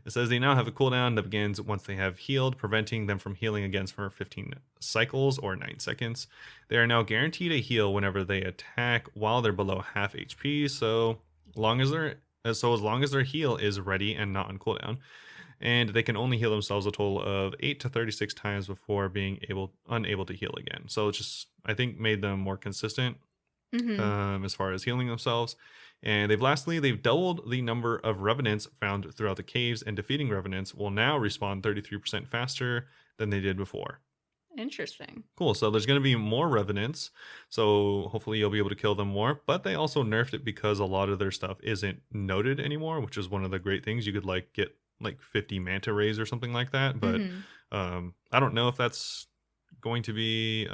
It says they now have a cooldown that begins once they have healed, preventing them from healing again for 15 cycles or 9 seconds. They are now guaranteed a heal whenever they attack while they're below half HP. So as long as their heal is ready and not on cooldown. And they can only heal themselves a total of 8 to 36 times before being unable to heal again. So it just, I think, made them more consistent. As far as healing themselves. And they've doubled the number of revenants found throughout the caves, and defeating revenants will now respawn 33% faster than they did before.
Interesting.
Cool. So there's going to be more revenants, so hopefully you'll be able to kill them more. But they also nerfed it because a lot of their stuff isn't noted anymore, which is one of the great things. You could like get like 50 manta rays or something like that, but I don't know if that's going to be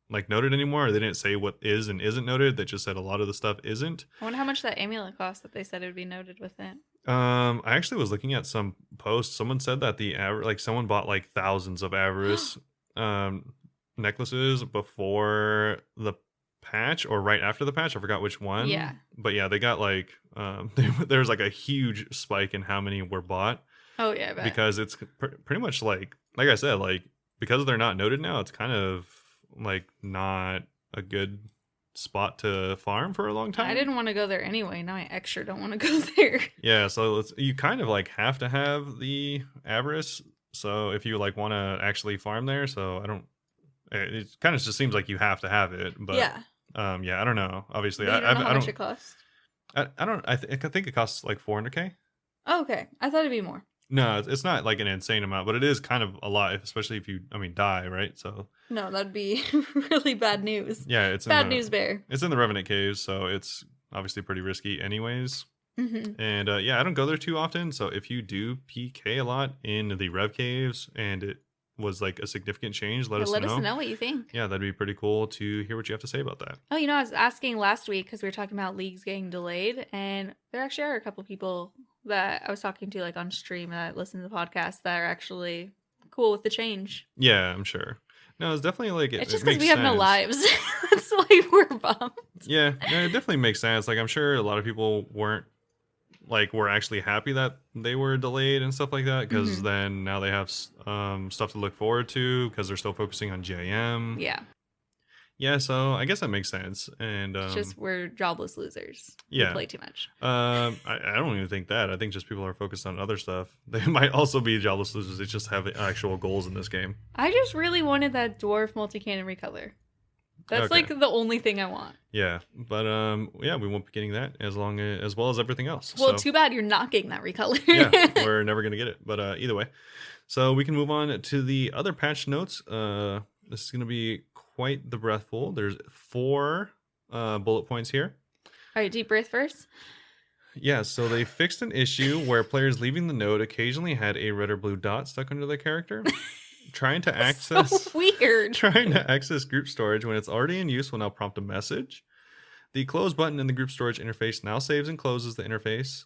like noted anymore, or they didn't say what is and isn't noted. They just said a lot of the stuff isn't.
I wonder how much that amulet cost that they said it would be noted with it.
I actually was looking at some posts. Someone said that someone bought like thousands of avarice. necklaces before the patch or right after the patch. I forgot which one.
Yeah.
But yeah, they got like there's like a huge spike in how many were bought.
Oh yeah, I bet.
Because it's pretty much like I said, like because they're not noted now, it's kind of like not a good spot to farm for a long time.
I didn't want to go there anyway. Now I extra don't want to go there.
Yeah, so you kind of like have to have the avarice. So if you like want to actually farm there, so I don't. It kind of just seems like you have to have it, but yeah, I don't know. Obviously,
I don't know how much it costs.
I don't. I think it costs like 400K.
Oh, okay, I thought it'd be more.
No, it's not like an insane amount, but it is kind of a lot, especially if you, die, right? So
no, that'd be really bad news.
Yeah, it's
bad news bear.
It's in the Revenant caves, so it's obviously pretty risky, anyways.
Mm-hmm.
And I don't go there too often. So if you do PK a lot in the Rev caves and it was like a significant change, let us know.
Let us know what you think.
Yeah, that'd be pretty cool to hear what you have to say about that.
Oh, I was asking last week because we were talking about leagues getting delayed, and there actually are a couple people that I was talking to like on stream that listen to the podcast that are actually cool with the change.
Yeah, I'm sure. No, it's definitely like
it's just because we have no lives. That's why we're bummed.
Yeah, no, it definitely makes sense. Like I'm sure a lot of people were actually happy that they were delayed and stuff like that, because then now they have stuff to look forward to because they're still focusing on JM. Yeah, so I guess that makes sense. And
it's just we're jobless losers.
Yeah,
we play too much.
I don't even think that. I think just people are focused on other stuff. They might also be jobless losers. They just have actual goals in this game.
I just really wanted that dwarf multi-cannon recolor. That's like the only thing I want.
Yeah, but yeah, we won't be getting that as well as everything else.
Well, too bad you're not getting that recolor.
Yeah, we're never gonna get it. But either way, so we can move on to the other patch notes. This is gonna be quite the breathful. There's 4 bullet points here.
All right, deep breath first.
Yeah, so they fixed an issue where players leaving the node occasionally had a red or blue dot stuck under their character. Trying to access group storage when it's already in use will now prompt a message. The close button in the group storage interface now saves and closes the interface.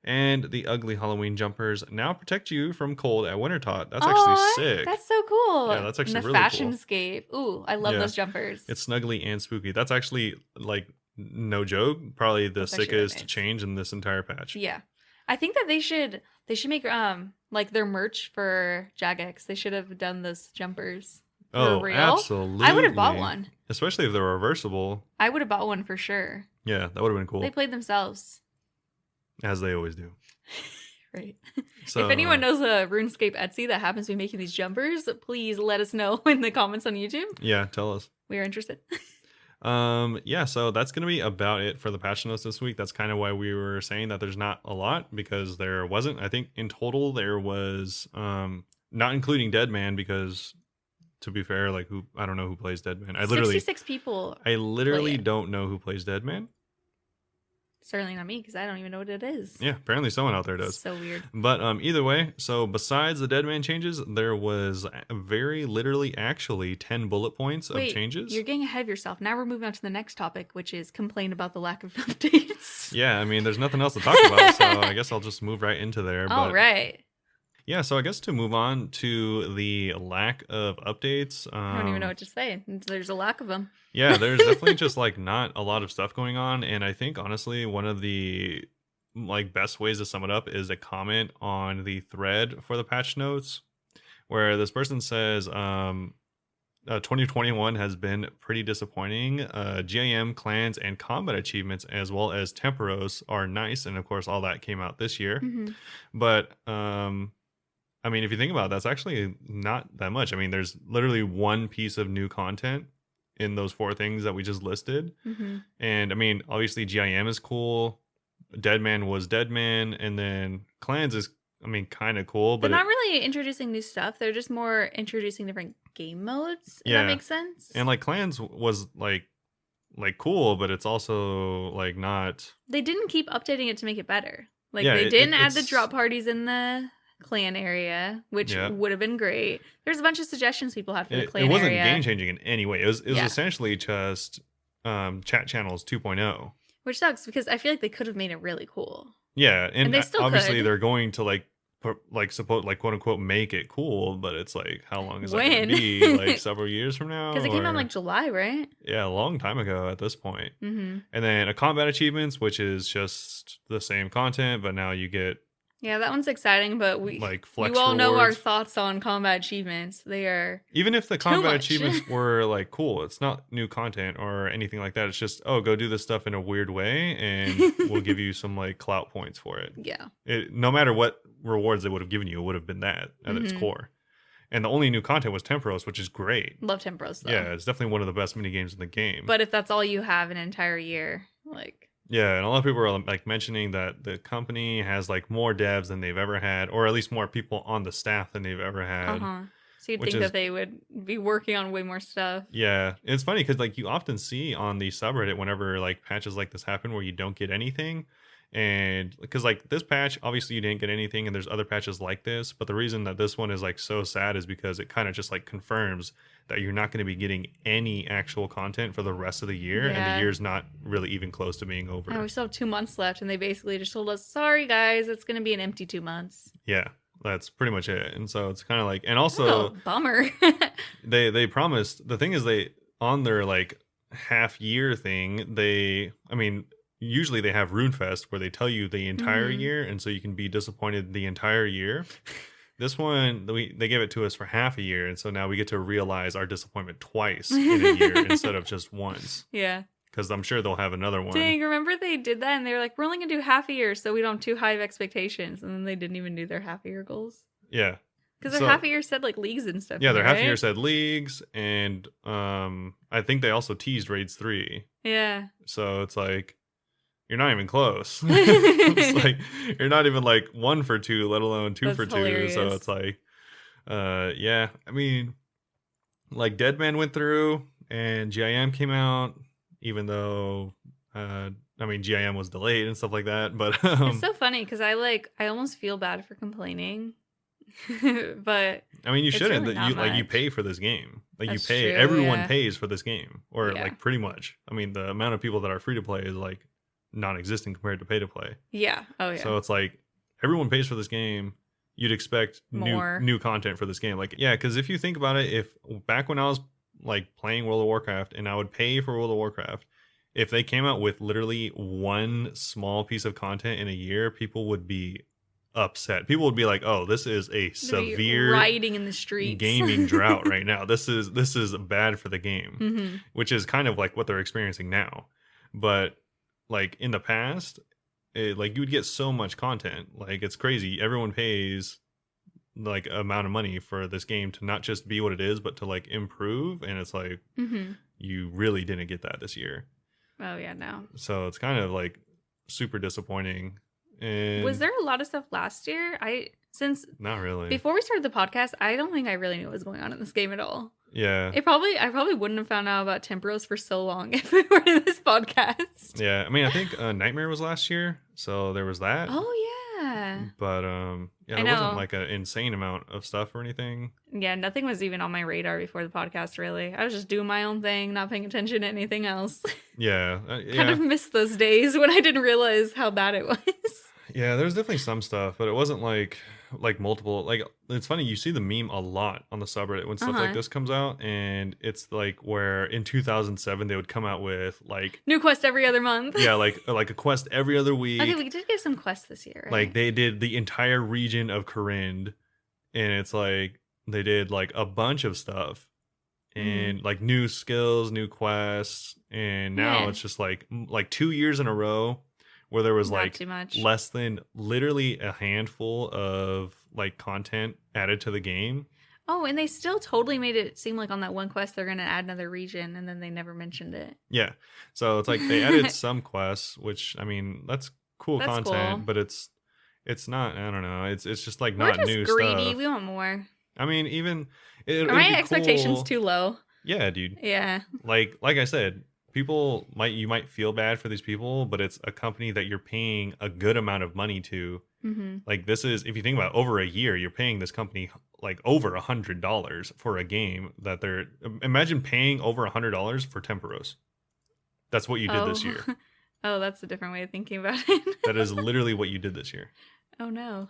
And the ugly Halloween jumpers now protect you from cold at Wintertot. That's actually sick.
That's so cool.
Yeah, that's actually really cool.
The fashionscape. Ooh, I love those jumpers.
It's snuggly and spooky. That's actually, like, no joke, probably the sickest change in this entire patch.
Yeah. I think that they should make like their merch for Jagex. They should have done those jumpers.
Oh,
for real.
Absolutely.
I would have bought one.
Especially if they're reversible.
I would have bought one for sure.
Yeah, that would have been cool.
They played themselves.
As they always do.
Right. So, if anyone knows a RuneScape Etsy that happens to be making these jumpers, please let us know in the comments on YouTube.
Yeah, tell us.
We are interested.
Yeah, so that's going to be about it for the patch notes this week. That's kind of why we were saying that there's not a lot, because there wasn't. I think in total there was, not including Deadman, because to be fair, like I don't know who plays Deadman.
66 people.
I literally don't know who plays Deadman.
Certainly not me, because I don't even know what it is.
Yeah, apparently someone out there does.
So weird.
But either way, so besides the Deadman changes, there was very literally actually 10 bullet points of changes.
You're getting ahead of yourself. Now we're moving on to the next topic, which is complain about the lack of updates.
Yeah, I mean, there's nothing else to talk about, so I guess I'll just move right into there.
All right.
Yeah, so I guess to move on to the lack of updates.
I don't even know what to say. There's a lack of them.
Yeah, there's definitely just like not a lot of stuff going on. And I think honestly, one of the like best ways to sum it up is a comment on the thread for the patch notes, where this person says, 2021 has been pretty disappointing. GIM, clans, and combat achievements, as well as Temporos, are nice. And of course, all that came out this year. But I mean, if you think about it, that's actually not that much. I mean, there's literally one piece of new content in those 4 things that we just listed. And I mean, obviously GIM is cool. Deadman was Deadman. And then clans is, I mean, kind of cool. But
they're not really introducing new stuff. They're just more introducing different game modes. If that makes sense.
And like clans was like cool, but it's also like not.
They didn't keep updating it to make it better. Like they didn't add the drop parties in the clan area, which would have been great. There's a bunch of suggestions people had for the clan area. It wasn't
game changing in any way. It was essentially just chat channels 2.0.
Which sucks, because I feel like they could have made it really cool.
Yeah, and
they still
obviously
could.
They're going to like like quote unquote make it cool, but it's like how long is that going to be? Like several years from now?
Because it came out in like July, right?
Yeah, a long time ago at this point.
Mm-hmm.
And then a combat achievements, which is just the same content, but now you get
that one's exciting. But
like flex
you all know our
rewards.
thoughts on combat achievements. They are
even if the combat achievements were like cool, it's not new content or anything like that. It's just go do this stuff in a weird way, and we'll give you some like clout points for it.
Yeah.
No matter what rewards they would have given you, it would have been that at its core. And the only new content was Temporos, which is great.
Love Temporos, though.
Yeah, it's definitely one of the best mini games in the game.
But if that's all you have an entire year, like...
Yeah, and a lot of people are like mentioning that the company has like more devs than they've ever had, or at least more people on the staff than they've ever had.
So you'd think that they would be working on way more stuff.
Yeah, it's funny because like you often see on the subreddit whenever like patches like this happen where you don't get anything. And because like this patch, obviously you didn't get anything, and there's other patches like this, but the reason that this one is like so sad is because it kind of just like confirms that you're not going to be getting any actual content for the rest of the year, and the year's not really even close to being over.
We still have 2 months left, and they basically just told us, sorry guys, it's going to be an empty 2 months.
Yeah, that's pretty much it. And so it's kind of like, and also
bummer.
they promised, the thing is they on their like half year thing, usually they have RuneFest where they tell you the entire year, and so you can be disappointed the entire year. This one, they gave it to us for half a year, and so now we get to realize our disappointment twice in a year instead of just once.
Yeah.
Because I'm sure they'll have another one.
Dang, remember they did that, and they were like, we're only going to do half a year so we don't have too high of expectations, and then they didn't even do their half a year goals.
Yeah.
Because their half a year said like leagues and stuff.
Yeah, their half a year said leagues, and I think they also teased Raids 3.
Yeah.
So it's like, you're not even close. It's like you're not even like 1 for 2, let alone 2 for 2. Hilarious. So it's like, yeah. I mean, like Deadman went through, and GIM came out, even though GIM was delayed and stuff like that. But
it's so funny because I almost feel bad for complaining. But
I mean, you shouldn't.
Really
you pay for this game. Like
That's
you pay.
True,
everyone pays for this game, or
Yeah.
like pretty much. I mean, the amount of people that are free to play is like non-existent compared to pay to play.
Yeah. Oh yeah.
So it's like everyone pays for this game. You'd expect new content for this game. Like, yeah, because if you think about it, if back when I was like playing World of Warcraft and I would pay for World of Warcraft, if they came out with literally one small piece of content in a year, people would be upset. People would be like, "Oh, this is a severe
rioting in the streets,
gaming drought right now. This is bad for the game," which is kind of like what they're experiencing now. But like in the past, like you would get so much content, like it's crazy. Everyone pays like amount of money for this game to not just be what it is, but to like improve. And it's like you really didn't get that this year.
Oh yeah, no.
So it's kind of like super disappointing. And
was there a lot of stuff last year?
Not really.
Before we started the podcast, I don't think I really knew what was going on in this game at all.
Yeah.
I probably wouldn't have found out about Temporos for so long if we were in this podcast.
Yeah, I mean, I think Nightmare was last year, so there was that.
Oh yeah.
But yeah, there wasn't like an insane amount of stuff or anything.
Yeah, nothing was even on my radar before the podcast. Really, I was just doing my own thing, not paying attention to anything else.
Yeah.
Kind of missed those days when I didn't realize how bad it was.
Yeah, there's definitely some stuff, but it wasn't like multiple. Like, it's funny, you see the meme a lot on the subreddit when stuff like this comes out, and it's like where in 2007 they would come out with like
new quest every other month.
Yeah, like a quest every other week.
Okay, we did get some quests this year, right?
Like they did the entire region of Corinne, and it's like they did like a bunch of stuff and like new skills, new quests, and now it's just like 2 years in a row where there was
not
like
too much.
Less than literally a handful of like content added to the game.
Oh, and they still totally made it seem like on that one quest they're going to add another region, and then they never mentioned it.
Yeah. So it's like they added some quests, which I mean, that's cool content, but it's not, I don't know. It's just like not new stuff. We're just greedy.
We want more.
I mean, even
are my expectations too low?
Yeah, dude.
Yeah.
Like I said, you might feel bad for these people, but it's a company that you're paying a good amount of money to. Like this is, if you think about it, over a year, you're paying this company like over $100 for a game that imagine paying over $100 for Temporos. That's what you did this year.
Oh, that's a different way of thinking about it.
That is literally what you did this year.
Oh no.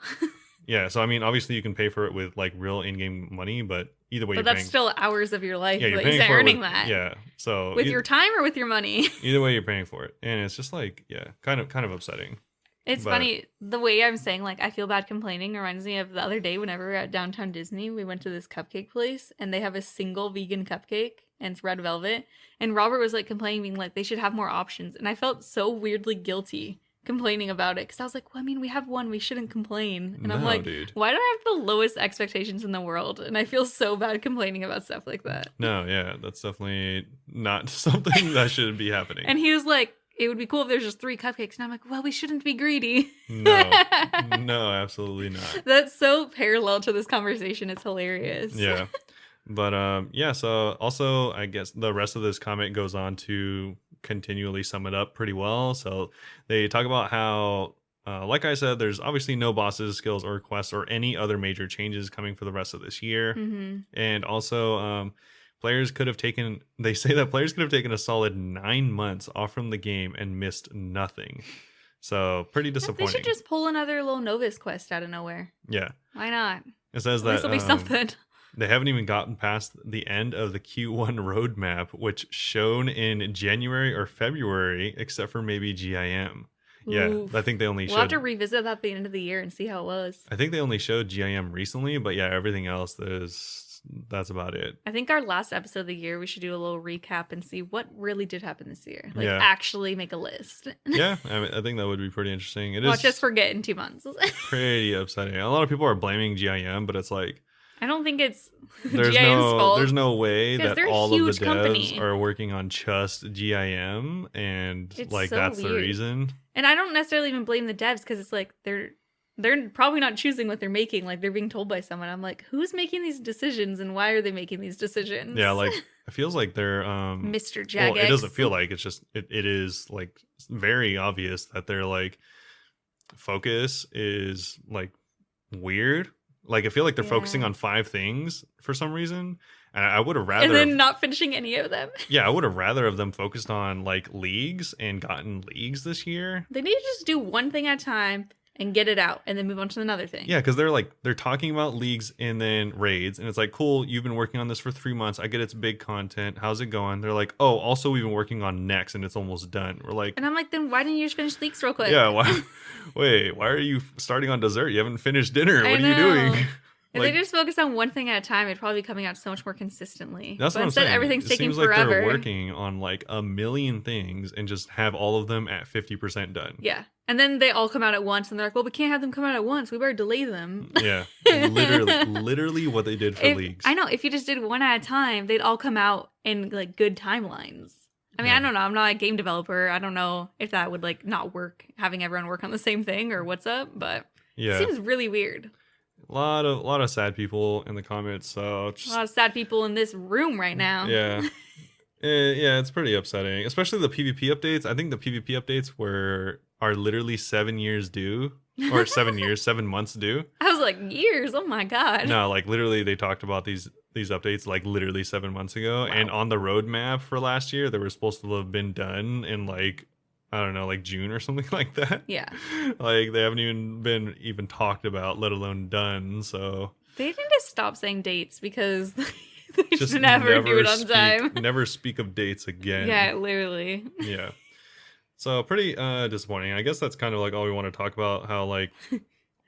Yeah, so I mean, obviously you can pay for it with like real in-game money, but either way,
but that's still hours of your life
you're
that
paying
you're
for
earning
with,
that.
Yeah, so
with your time or with your money.
Either way, you're paying for it, and it's just like kind of upsetting.
It's funny the way I'm saying like I feel bad complaining reminds me of the other day whenever we were at downtown Disney. We went to this cupcake place and they have a single vegan cupcake and it's red velvet. And Robert was like complaining, being like they should have more options, and I felt so weirdly guilty complaining about it because I was like, well, I mean, we have one, we shouldn't complain. And I'm like,
dude,
why do I have the lowest expectations in the world? And I feel so bad complaining about stuff like that.
No, yeah, that's definitely not something that should be happening.
And he was like, it would be cool if there's just 3 cupcakes. And I'm like, well, we shouldn't be greedy.
No, absolutely not.
That's so parallel to this conversation. It's hilarious.
Yeah. But so also I guess the rest of this comment goes on to continually sum it up pretty well. So they talk about how like I said, there's obviously no bosses, skills, or quests or any other major changes coming for the rest of this year.
Mm-hmm.
And also they say that players could have taken a solid 9 months off from the game and missed nothing. So pretty disappointing.
They should just pull another little Novus quest out of nowhere.
Yeah.
Why not?
It says
This will be something.
They haven't even gotten past the end of the Q1 roadmap, which shown in January or February, except for maybe GIM. Yeah,
Oof.
I think they only
We'll have to revisit that at the end of the year and see how it was.
I think they only showed GIM recently, but yeah, everything else that's about it.
I think our last episode of the year, we should do a little recap and see what really did happen this year. Like,
Yeah.
actually make a list.
Yeah, I think that would be pretty interesting.
Watch us forget in 2 months.
Pretty upsetting. A lot of people are blaming GIM, but it's like,
I don't think it's
there's
GIM's fault.
There's no way that all of the devs
company.
are working on just GIM, and
It's
like
so
that's
weird.
the reason.
And I don't necessarily even blame the devs because it's like they're probably not choosing what they're making. Like they're being told by someone. I'm like, who's making these decisions and why are they making these decisions?
Yeah, like it feels like they're
Mr. Jagex.
Well, it doesn't feel like it's just it is like very obvious that their like focus is like weird. Like I feel like they're focusing on 5 things for some reason. And I would have rather
and then not finishing any of them.
Yeah, I would have rather of them focused on like leagues and gotten leagues this year.
They need to just do one thing at a time and get it out and then move on to another thing.
Yeah, because they're talking about leagues and then raids, and it's like, cool, you've been working on this for 3 months. I get it's big content. How's it going? They're like, oh, also we've been working on next and it's almost done. We're like,
and I'm like, then why didn't you just finish leagues real quick?
Yeah, why are you starting on dessert? You haven't finished dinner. What are you doing?
If they just focus on one thing at a time, it'd probably be coming out so much more consistently.
That's
but
what I'm
instead,
saying.
everything's taking
seems
forever.
Like they're working on like a million things and just have all of them at 50% done.
Yeah. And then they all come out at once and they're like, well, we can't have them come out at once. We better delay them.
Yeah. Literally what they did for leagues.
I know. If you just did one at a time, they'd all come out in like good timelines. I mean, I don't know. I'm not a game developer. I don't know if that would like not work, having everyone work on the same thing or what's up, but it seems really weird.
A lot of sad people in the comments. So
a lot of sad people in this room right now.
Yeah. Yeah, it's pretty upsetting, especially the PvP updates. I think the PvP updates are literally 7 years due, or 7 months due.
I was like, years? Oh my god.
No, like literally they talked about these updates like literally 7 months ago. Wow. And on the roadmap for last year, they were supposed to have been done in like, I don't know, like June or something like that.
Yeah.
Like they haven't even been talked about, let alone done. So
they need to stop saying dates because they should never do it on time.
Never speak of dates again.
Yeah, literally.
Yeah. So pretty disappointing. I guess that's kind of like all we want to talk about. How like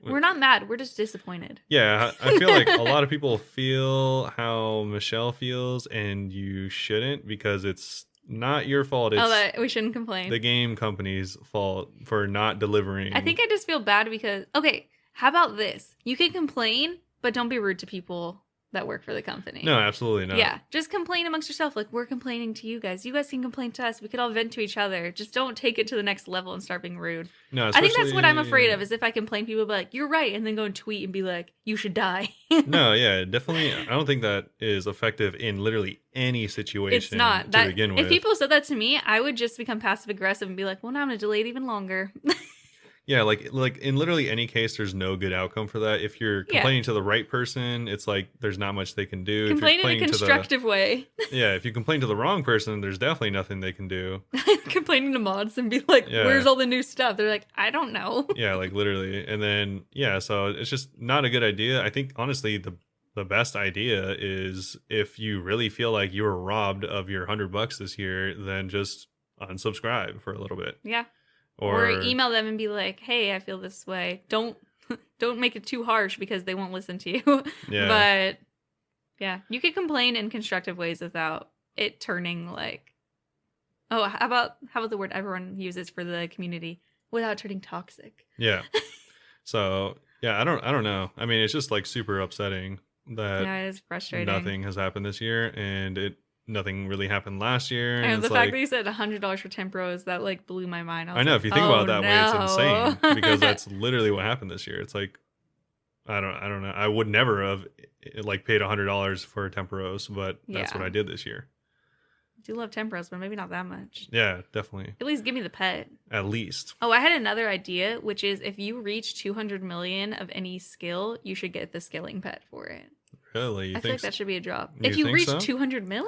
we're not mad. We're just disappointed.
Yeah, I feel like a lot of people feel how Michelle feels, and you shouldn't, because it's not your fault. It's
that we shouldn't complain.
The game company's fault for not delivering.
I think I just feel bad because, okay, how about this? You can complain, but don't be rude to people that work for the company.
No, absolutely not.
Yeah, just complain amongst yourself. Like, we're complaining to you guys. You guys can complain to us. We could all vent to each other. Just don't take it to the next level and start being rude.
No,
I think that's what I'm afraid of, is if I complain, people be like, you're right, and then go and tweet and be like, you should die.
No, yeah, definitely. I don't think that is effective in literally any situation.
It's not.
To begin with.
If people said that to me, I would just become passive aggressive and be like, well, now I'm going to delay it even longer.
Yeah, like in literally any case, there's no good outcome for that. If you're complaining to the right person, it's like there's not much they can do.
Complain
if you're
in a constructive way.
Yeah, if you complain to the wrong person, there's definitely nothing they can do.
Complaining to mods and be like, where's all the new stuff? They're like, I don't know.
Yeah, like literally. And then, yeah, so it's just not a good idea. I think, honestly, the best idea is if you really feel like you were robbed of your $100 this year, then just unsubscribe for a little bit.
Yeah. Or email them and be like, hey, I feel this way. Don't make it too harsh because they won't listen to you. Yeah. But yeah, you could complain in constructive ways without it turning like, oh, how about the word everyone uses for the community, without turning toxic.
Yeah. So yeah, I don't know. I mean, it's just like super upsetting that
it is frustrating.
Nothing has happened this year, and nothing really happened last year. And
the fact that you said $100 for 10 pros, that like blew my mind.
I know, if you think about it that way, it's insane because that's literally what happened this year. It's like, I don't know. I would never have like paid $100 for 10 pros, but that's what I did this year.
I do love 10 pros, but maybe not that much.
Yeah, definitely.
At least give me the pet.
At least.
Oh, I had another idea, which is if you reach 200 million of any skill, you should get the skilling pet for it.
Really?
I feel like that should be a drop. If you reach 200 mil?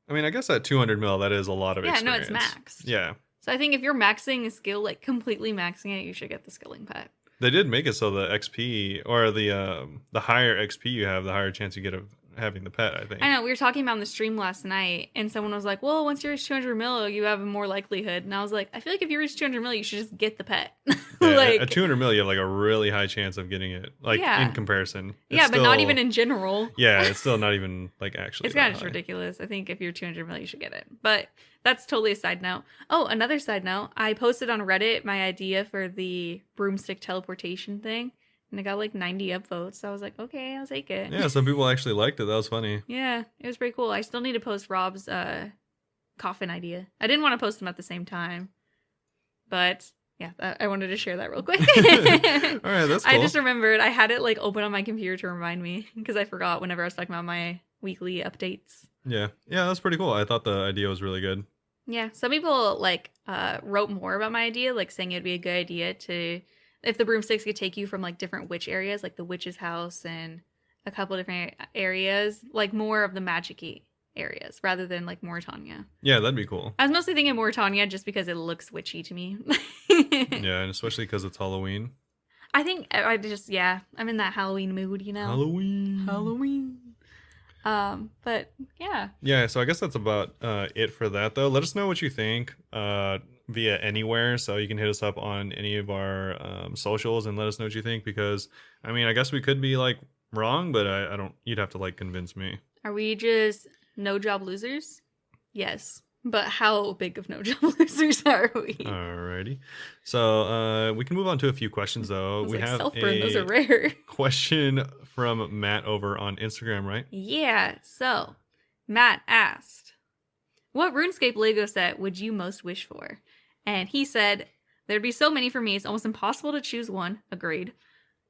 I mean, I guess at 200 mil, that is a lot of experience.
Yeah, no, it's maxed.
Yeah.
So I think if you're maxing a skill, like completely maxing it, you should get the skilling pet.
They did make it so the XP, or the higher XP you have, the higher chance you get of having the pet, I think.
I know, we were talking about on the stream last night, and someone was like, well, once you reach 200 mil, you have a more likelihood. And I was like, I feel like if you reach 200 mil, you should just get the pet.
Yeah, like, at 200 mil, you have like a really high chance of getting it, like in comparison.
It's but not even in general.
Yeah, it's still not even like actually.
It's kind of ridiculous. I think if you're 200 mil, you should get it. But that's totally a side note. Oh, another side note. I posted on Reddit my idea for the broomstick teleportation thing. And it got like 90 upvotes. So I was like, okay, I'll take it.
Yeah, some people actually liked it. That was funny.
Yeah, it was pretty cool. I still need to post Rob's coffin idea. I didn't want to post them at the same time. But yeah, I wanted to share that real quick.
All right, that's cool.
I just remembered I had it like open on my computer to remind me because I forgot whenever I was talking about my weekly updates.
Yeah, that's pretty cool. I thought the idea was really good.
Yeah, some people like wrote more about my idea, like saying it'd be a good idea to, if the broomsticks could take you from like different witch areas, like the witch's house and a couple different areas, like more of the magic-y areas rather than like Mauritania. Yeah,
that'd be cool.
I was mostly thinking Mauritania just because it looks witchy to me.
Yeah, and especially because it's Halloween.
I think I'm in that Halloween mood, you know? Halloween. But yeah.
Yeah, so I guess that's about it for that, though. Let us know what you think via anywhere. So you can hit us up on any of our socials and let us know what you think, because, I mean, I guess we could be, like, wrong, but I don't, you'd have to, like, convince me.
Are we just no job losers? Yes. But how big of no job losers are we?
Alrighty. So we can move on to a few questions, though. We have
self-burn, those are rare.
Question from Matt over on Instagram, right?
Yeah. So Matt asked, what RuneScape Lego set would you most wish for? And he said, there'd be so many for me, it's almost impossible to choose one. Agreed.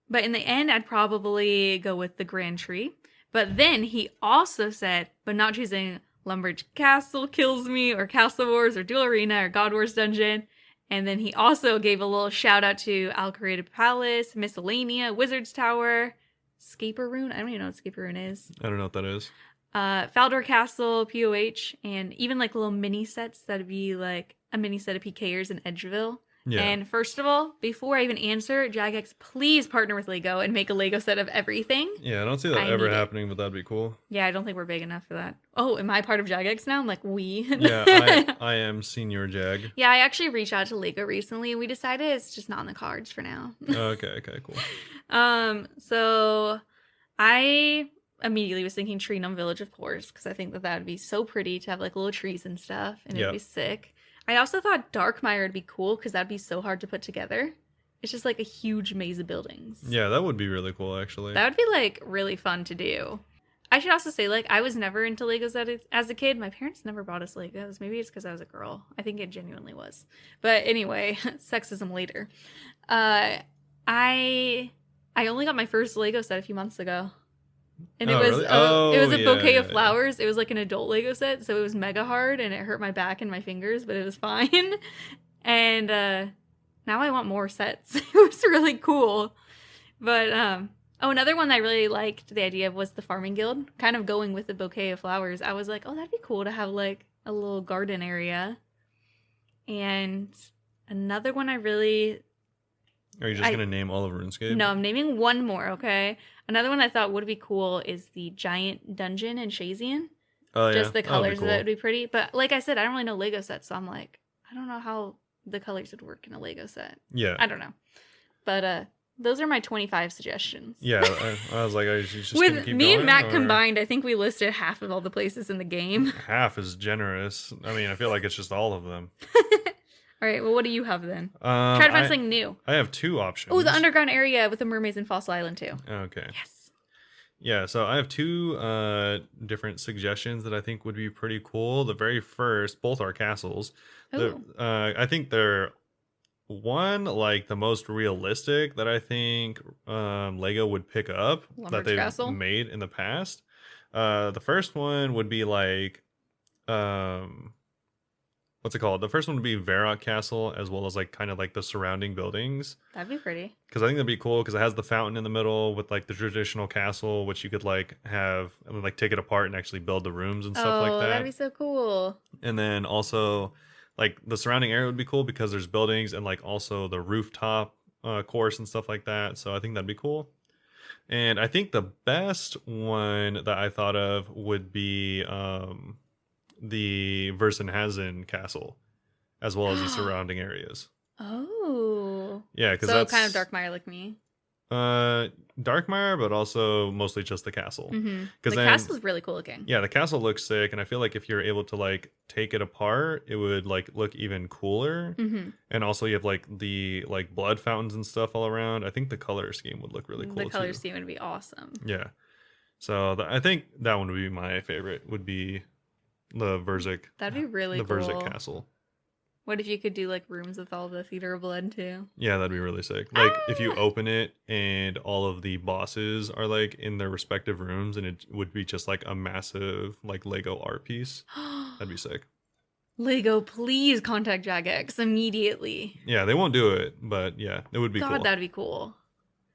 But in the end, I'd probably go with the Grand Tree. But then he also said, but not choosing Lumberjack Castle kills me, or Castle Wars, or Duel Arena, or God Wars Dungeon. And then he also gave a little shout out to Alcarated Palace, Miscellanea, Wizard's Tower, Scaper Rune. I don't even know what Scaper Rune is.
I don't know what that is.
Faldor Castle, POH, and even like little mini sets that'd be like a mini set of PKers in Edgeville. Yeah. And first of all, before I even answer, Jagex, please partner with Lego and make a Lego set of everything.
Yeah, I don't see that ever happening, but that'd be cool.
Yeah, I don't think we're big enough for that. Oh, am I part of Jagex now? I'm like, we.
Yeah, I am senior Jag.
Yeah, I actually reached out to Lego recently, and we decided it's just not in the cards for now.
Okay, cool.
So I immediately was thinking Tree Gnome Village, of course, because I think that would be so pretty to have like little trees and stuff, and it'd be sick. I also thought Darkmire would be cool because that'd be so hard to put together. It's just like a huge maze of buildings.
Yeah, that would be really cool, actually.
That would be like really fun to do. I should also say, like, I was never into Legos as a kid. My parents never bought us Legos. Maybe it's because I was a girl. I think it genuinely was. But anyway, sexism later. I only got my first Lego set a few months ago. And it was a bouquet of flowers. Yeah. It was like an adult Lego set, so it was mega hard and it hurt my back and my fingers, but it was fine. And now I want more sets. It was really cool. But, another one I really liked the idea of was the farming guild. Kind of going with the bouquet of flowers. I was like, oh, that'd be cool to have, like, a little garden area. And another one I really...
Are you just going to name all of RuneScape?
No, I'm naming one more, okay? Another one I thought would be cool is the giant dungeon in Shazian.
Oh, yeah.
Just the colors of it would be pretty. But like I said, I don't really know Lego sets, so I'm like, I don't know how the colors would work in a Lego set.
Yeah.
I don't know. But those are my 25 suggestions.
Yeah, I was like, are you just
with
gonna keep
me
going,
and Matt combined, I think we listed half of all the places in the game.
Half is generous. I mean, I feel like it's just all of them.
All right, well, what do you have then? Try to find something new.
I have two options.
Oh, the underground area with the mermaids in Fossil Island too.
Okay.
Yes.
Yeah, so I have two different suggestions that I think would be pretty cool. The very first, both are castles. I think they're one, like the most realistic that I think Lego would pick up that they've made in the past. The first one would be like what's it called? The first one would be Varrock Castle, as well as like kind of like the surrounding buildings.
That'd be pretty.
Because I think that'd be cool because it has the fountain in the middle with like the traditional castle, which you could like have and like take it apart and actually build the rooms and stuff like that.
That'd be so cool.
And then also like the surrounding area would be cool because there's buildings and like also the rooftop course and stuff like that. So I think that'd be cool. And I think the best one that I thought of would be the Versenhazen Castle, as well as the surrounding areas.
Oh.
Yeah, because
that's kind of Darkmire like me.
Darkmire, but also mostly just the castle.
Mm-hmm. The castle's really cool looking.
Yeah, the castle looks sick, and I feel like if you're able to like take it apart, it would like look even cooler.
Mm-hmm.
And also you have like the like blood fountains and stuff all around. I think the color scheme would look really cool.
The color scheme would be awesome.
Yeah. So I think that one would be my favorite. Would be the Verzik.
That'd be really cool.
The Verzik Castle.
What if you could do like rooms with all the Theater of Blood too?
Yeah, that'd be really sick. Like if you open it and all of the bosses are like in their respective rooms, and it would be just like a massive like Lego art piece. That'd be sick.
Lego, please contact Jagex immediately.
Yeah, they won't do it, but yeah, it would be cool.
God, that'd be cool.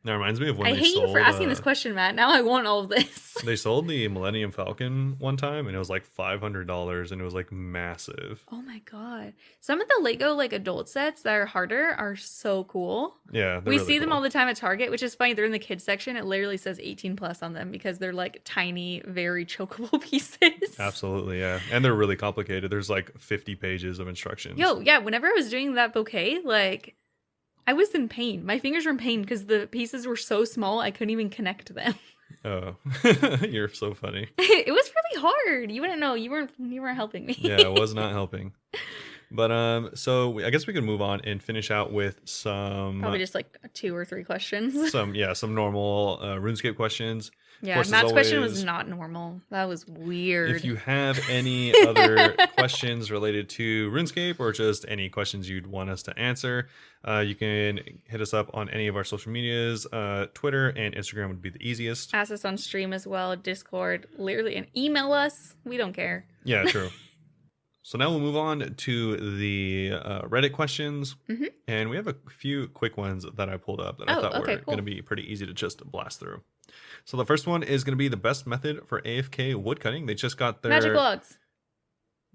That reminds me of when
I hate you for asking this question, Matt. Now I want all of this.
They sold the Millennium Falcon one time, and it was like $500, and it was like massive.
Oh my god! Some of the Lego like adult sets that are harder are so cool.
Yeah,
we see them all the time at Target, which is funny. They're in the kids section. It literally says 18+ on them because they're like tiny, very chokeable pieces.
Absolutely, yeah, and they're really complicated. There's like 50 pages of instructions.
Yo, yeah. Whenever I was doing that bouquet, like, I was in pain. My fingers were in pain because the pieces were so small I couldn't even connect them.
Oh, you're so funny.
It was really hard. You wouldn't know. You weren't helping me.
Yeah, it was not helping. But so I guess we can move on and finish out with some
probably just like 2 or 3 questions.
some normal RuneScape questions.
Yeah, Matt's question was not normal. That was weird.
If you have any other questions related to RuneScape or just any questions you'd want us to answer, you can hit us up on any of our social medias. Twitter and Instagram would be the easiest.
Ask us on stream as well, Discord, literally, and email us. We don't care.
Yeah, true. So now we'll move on to the Reddit questions.
Mm-hmm.
And we have a few quick ones that I pulled up that I thought were going to be pretty easy to just blast through. So the first one is going to be the best method for AFK woodcutting. They just got their...
Magic logs.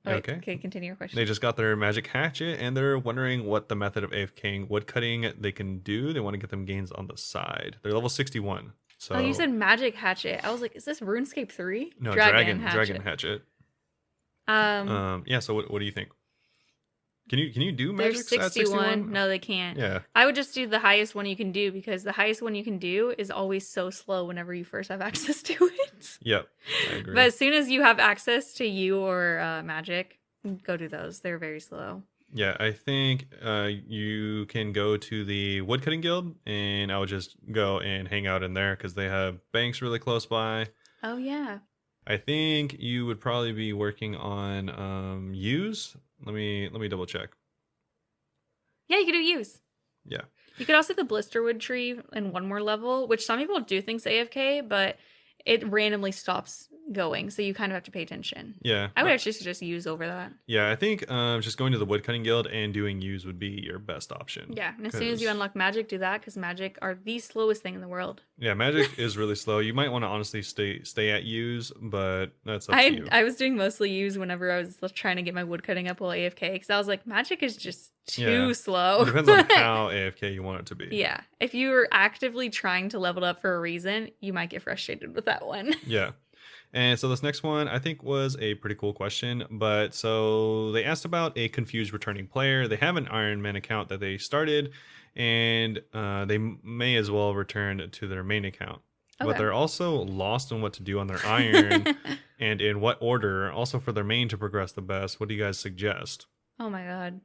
Oh, okay,
continue your question.
They just got their magic hatchet, and they're wondering what the method of AFKing woodcutting they can do. They want to get them gains on the side. They're level 61. So...
Oh, you said magic hatchet. I was like, is this RuneScape 3?
No, Dragon hatchet. Yeah, so what do you think? Can you do magic at 61?
No, they can't.
Yeah.
I would just do the highest one you can do because the highest one you can do is always so slow whenever you first have access to it.
Yep, I agree.
But as soon as you have access to you or magic, go do those. They're very slow.
Yeah, I think you can go to the woodcutting guild, and I would just go and hang out in there because they have banks really close by.
Oh, yeah.
I think you would probably be working on use. Let me double check.
Yeah, you could do use.
Yeah.
You could also do the blisterwood tree in one more level, which some people do think's AFK, but it randomly stops going, so you kind of have to pay attention.
Yeah.
I would actually suggest use over that.
Yeah, I think just going to the woodcutting guild and doing use would be your best option.
Yeah, and as soon as you unlock magic, do that, because magic are the slowest thing in the world.
Yeah, magic is really slow. You might want to honestly stay at use, but that's up to you.
I was doing mostly use whenever I was trying to get my woodcutting up while AFK, because I was like, magic is just too slow.
It depends on how AFK you want it to be.
Yeah, if you were actively trying to level up for a reason, you might get frustrated with that one.
Yeah. And so this next one I think was a pretty cool question, but so they asked about a confused returning player. They have an Iron Man account that they started, and they may as well return to their main account. Okay. But they're also lost on what to do on their Iron and in what order, also for their main to progress the best. What do you guys suggest?
Oh my god.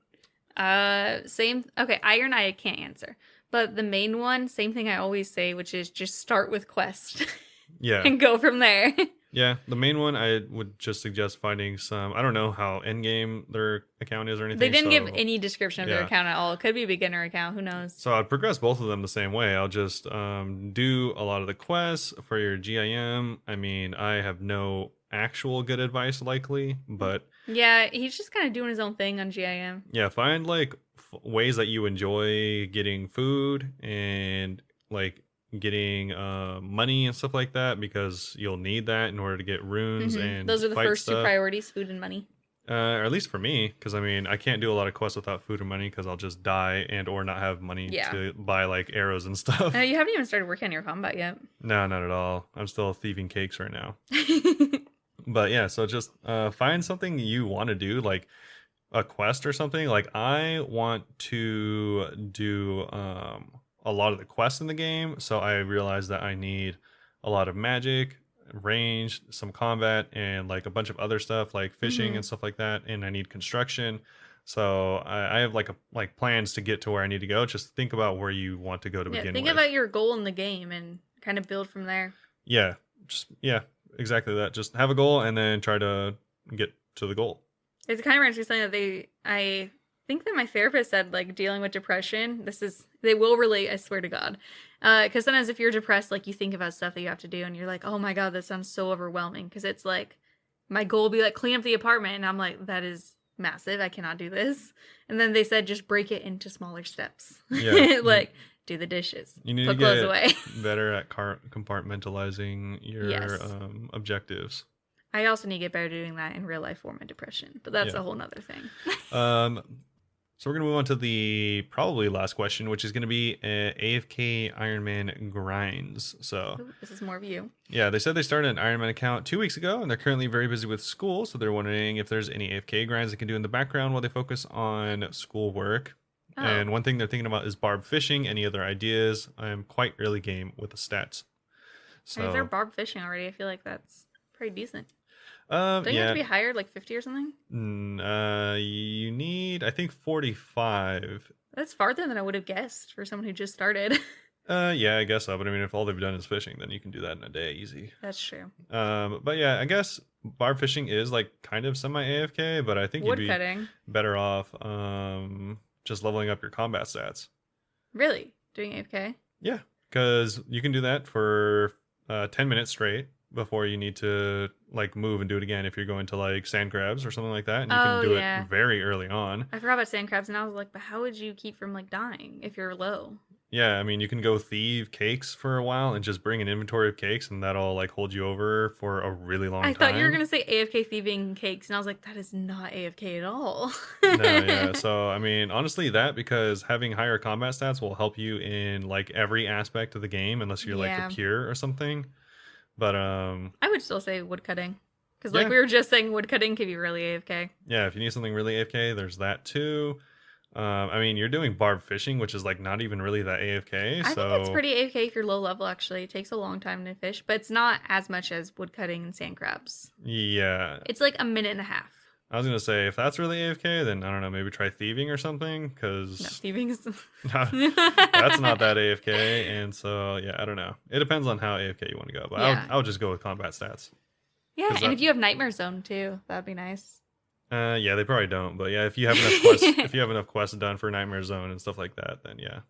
Same. Okay, Iron I can't answer. But the main one, same thing I always say, which is just start with quest.
Yeah.
And go from there.
Yeah, the main one I would just suggest finding some. I don't know how endgame their account is or anything.
They didn't give any description of their account at all. It could be a beginner account. Who knows?
So I'd progress both of them the same way. I'll just do a lot of the quests for your GIM. I mean, I have no actual good advice likely, but
yeah, he's just kind of doing his own thing on GIM.
Yeah, find like ways that you enjoy getting food and like getting money and stuff like that, because you'll need that in order to get runes. And
those are the first
stuff.
Two priorities, food and money.
Or at least for me, because I mean I can't do a lot of quests without food and money, because I'll just die and or not have money to buy like arrows and stuff.
You haven't even started working on your combat yet.
No, not at all. I'm still thieving cakes right now. But yeah, so just find something you want to do, like a quest or something. Like I want to do a lot of the quests in the game, so I realized that I need a lot of magic, range, some combat, and like a bunch of other stuff like fishing and stuff like that, and I need construction. So I have like plans to get to where I need to go. Just think about where you want to go to begin with.
Think about your goal in the game and kind of build from there.
Yeah, exactly that. Just have a goal and then try to get to the goal.
It kind of reminds me of something that I think that my therapist said, like, dealing with depression, they will relate, I swear to God. Because sometimes if you're depressed, like, you think about stuff that you have to do, and you're like, oh my God, that sounds so overwhelming. Because it's like, my goal will be, like, clean up the apartment, and I'm like, that is massive, I cannot do this. And then they said, just break it into smaller steps. Yeah. Like, do the dishes,
you need
put
to
clothes
get
away.
better at compartmentalizing your objectives.
I also need to get better at doing that in real life for my depression, but that's a whole nother thing.
So we're going to move on to the probably last question, which is going to be Afk Iron Man Grinds. So
this is more of you. Yeah,
they said they started an Iron Man account 2 weeks ago, and they're currently very busy with school. So they're wondering if there's any AFK grinds they can do in the background while they focus on schoolwork. Oh. And one thing they're thinking about is barb fishing. Any other ideas? I'm quite early game with the stats.
So if they're barb fishing already, I feel like that's pretty decent. Don't you have to be hired like 50 or something?
You need, I think, 45.
That's farther than I would have guessed for someone who just started.
Yeah, I guess so. But I mean, if all they've done is fishing, then you can do that in a day, easy.
That's true.
But yeah, I guess barb fishing is like kind of semi AFK, but I think you'd be better off just leveling up your combat stats.
Really? Doing AFK?
Yeah, because you can do that for 10 minutes straight before you need to like move and do it again if you're going to like sand crabs or something like that, and you can do it very early on.
I forgot about sand crabs, and I was like, but how would you keep from like dying if you're low?
Yeah, I mean, you can go thieve cakes for a while and just bring an inventory of cakes, and that'll like hold you over for a really long time.
I thought you were gonna say AFK thieving cakes, and I was like, that is not AFK at all.
No, yeah. So I mean, honestly, that, because having higher combat stats will help you in like every aspect of the game, unless you're like a pure or something. But
I would still say woodcutting, because like we were just saying, woodcutting can be really AFK.
Yeah, if you need something really AFK, there's that too. I mean, you're doing barb fishing, which is like not even really that AFK.
I think it's pretty AFK if you're low level. Actually, it takes a long time to fish, but it's not as much as woodcutting and sand crabs.
Yeah,
it's like a minute and a half.
I was gonna say, if that's really AFK, then I don't know, maybe try thieving or something, because
thieving is
that's not that AFK, and so yeah, I don't know. It depends on how AFK you want to go, but I'll just go with combat stats.
Yeah, and if you have Nightmare Zone too, that'd be nice.
Yeah, they probably don't, but yeah, if you have enough quests, if you have enough quests done for Nightmare Zone and stuff like that, then yeah.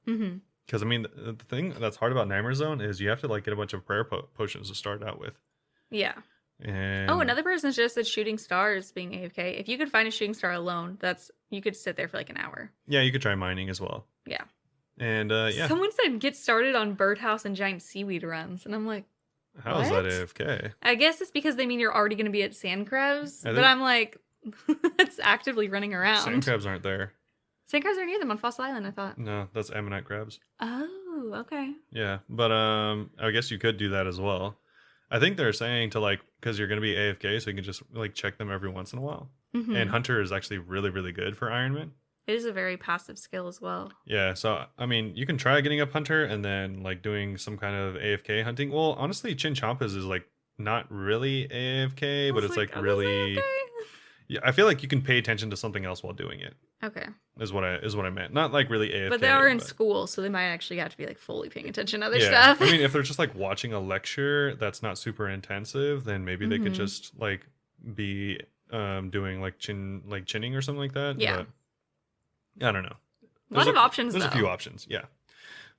Because I mean, the thing that's hard about Nightmare Zone is you have to like get a bunch of prayer potions to start out with.
Yeah.
And
another person suggested shooting stars being AFK. If you could find a shooting star alone, you could sit there for like an hour.
Yeah, you could try mining as well.
Yeah.
And yeah.
Someone said get started on birdhouse and giant seaweed runs. And I'm like,
how is that AFK?
I guess it's because they mean you're already going to be at sand crabs. But I'm like, that's actively running around.
Sand crabs aren't there.
Sand crabs are near them on Fossil Island, I thought.
No, that's ammonite crabs.
Oh, okay.
Yeah, but I guess you could do that as well. I think they're saying to like, because you're going to be AFK, so you can just like check them every once in a while. Mm-hmm. And Hunter is actually really, really good for Iron Man.
It is a very passive skill as well.
Yeah, so I mean, you can try getting up Hunter and then like doing some kind of AFK hunting. Well, honestly, Chinchompas is like not really AFK, but it's like really. Yeah, I feel like you can pay attention to something else while doing it.
Okay.
Is what I meant. Not like really AFK.
But they are in school, so they might actually have to be like fully paying attention to other stuff.
I mean, if they're just like watching a lecture that's not super intensive, then maybe they could just like be doing like chinning or something like that.
Yeah.
But I don't know.
A lot of options.
There's a few options, yeah.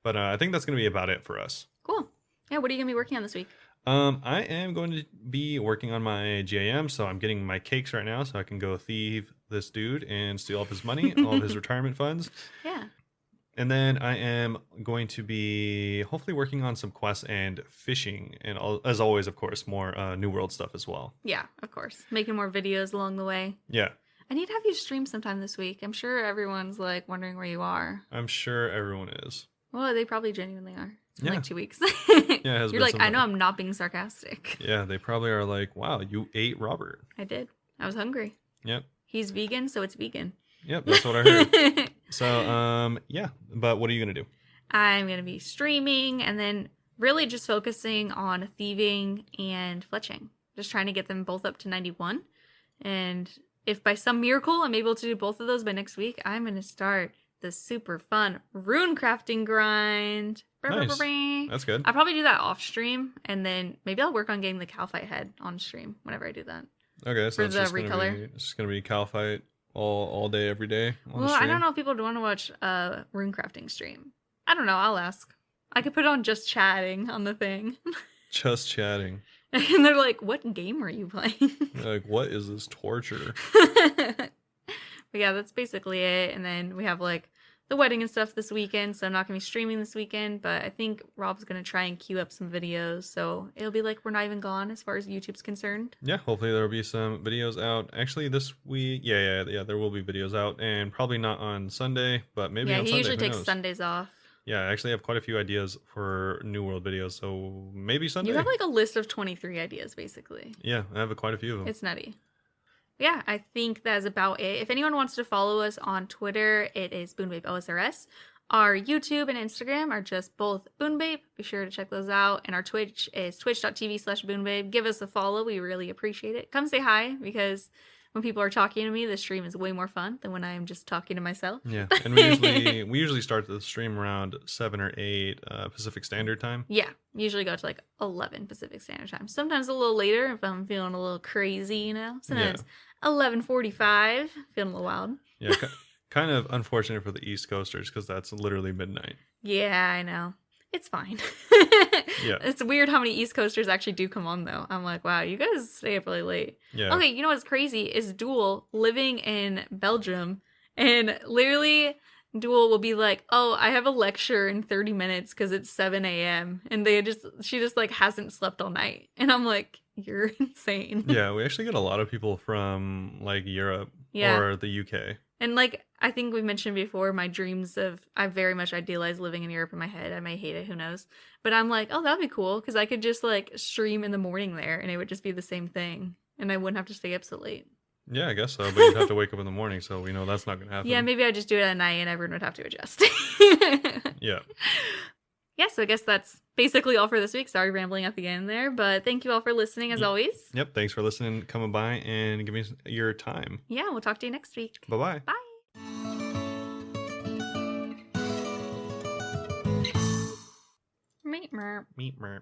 But I think that's gonna be about it for us.
Cool. Yeah. What are you gonna be working on this week?
I am going to be working on my GAM, so I'm getting my cakes right now so I can go thieve this dude and steal all of his money, all of his retirement funds.
Yeah.
And then I am going to be hopefully working on some quests and fishing, and as always, of course, more New World stuff as well.
Yeah, of course. Making more videos along the way.
Yeah.
I need to have you stream sometime this week. I'm sure everyone's like wondering where you are.
I'm sure everyone is.
Well, they probably genuinely are. It's been like 2 weeks.
Yeah,
you're like, I know I'm not being sarcastic.
Yeah, they probably are like, wow, you ate Robert.
I did. I was hungry.
Yep.
He's vegan, so it's vegan.
Yep, that's what I heard. So, yeah. But what are you going to do?
I'm going to be streaming and then really just focusing on thieving and fletching. Just trying to get them both up to 91. And if by some miracle I'm able to do both of those by next week, I'm going to start the super fun rune crafting grind.
Nice. That's good.
I'll probably do that off stream, and then maybe I'll work on getting the Calphite head on stream whenever I do that.
Okay, so
for the recolor.
It's just going to be Calphite all day, every day on the stream.
I don't know if people want to watch rune crafting stream. I don't know. I'll ask. I could put on just chatting on the thing.
Just chatting.
And they're like, what game are you playing?
Like, what is this torture?
But yeah, that's basically it. And then we have like the wedding and stuff this weekend, so I'm not going to be streaming this weekend, but I think Rob's going to try and queue up some videos, so it'll be like we're not even gone as far as YouTube's concerned.
Yeah, hopefully there'll be some videos out. Actually, this week, yeah, there will be videos out, and probably not on Sunday, but maybe on Sunday. Yeah,
he usually takes Sundays off.
Yeah, I actually have quite a few ideas for New World videos, so maybe Sunday.
You have like a list of 23 ideas, basically.
Yeah, I have quite a few of them.
It's nutty. Yeah, I think that's about it. If anyone wants to follow us on Twitter, it is Bunebape OSRS. Our YouTube and Instagram are just both Bunebape. Be sure to check those out. And our Twitch is twitch.tv/Bunebape. Give us a follow. We really appreciate it. Come say hi, because when people are talking to me, the stream is way more fun than when I am just talking to myself.
Yeah, and we usually start the stream around 7 or 8 Pacific Standard Time.
Yeah, usually go to like 11 Pacific Standard Time. Sometimes a little later if I'm feeling a little crazy, you know. Sometimes 11:45, feeling a little wild.
Yeah, kind of unfortunate for the East Coasters because that's literally midnight.
Yeah, I know. It's fine.
Yeah.
It's weird how many East Coasters actually do come on, though. I'm like, wow, you guys stay up really late.
Yeah.
Okay, you know what's crazy is Duel living in Belgium, and literally Duel will be like, oh, I have a lecture in 30 minutes because it's 7 a.m. And she just like hasn't slept all night. And I'm like, you're insane.
Yeah, we actually get a lot of people from like Europe or the UK.
And like, I think we mentioned before, my dreams I very much idealize living in Europe in my head. I may hate it, who knows? But I'm like, oh, that'd be cool, because I could just like stream in the morning there, and it would just be the same thing. And I wouldn't have to stay up so late.
Yeah, I guess so, but you'd have to wake up in the morning, so we know that's not going to happen.
Yeah, maybe I'd just do it at night, and everyone would have to adjust.
Yeah.
Yeah, so I guess that's basically all for this week. Sorry, rambling at the end there, but thank you all for listening as always.
Yep, thanks for listening, coming by, and giving me your time.
Yeah, we'll talk to you next week.
Bye-bye.
Bye. Meep, meep.
Meep, meep.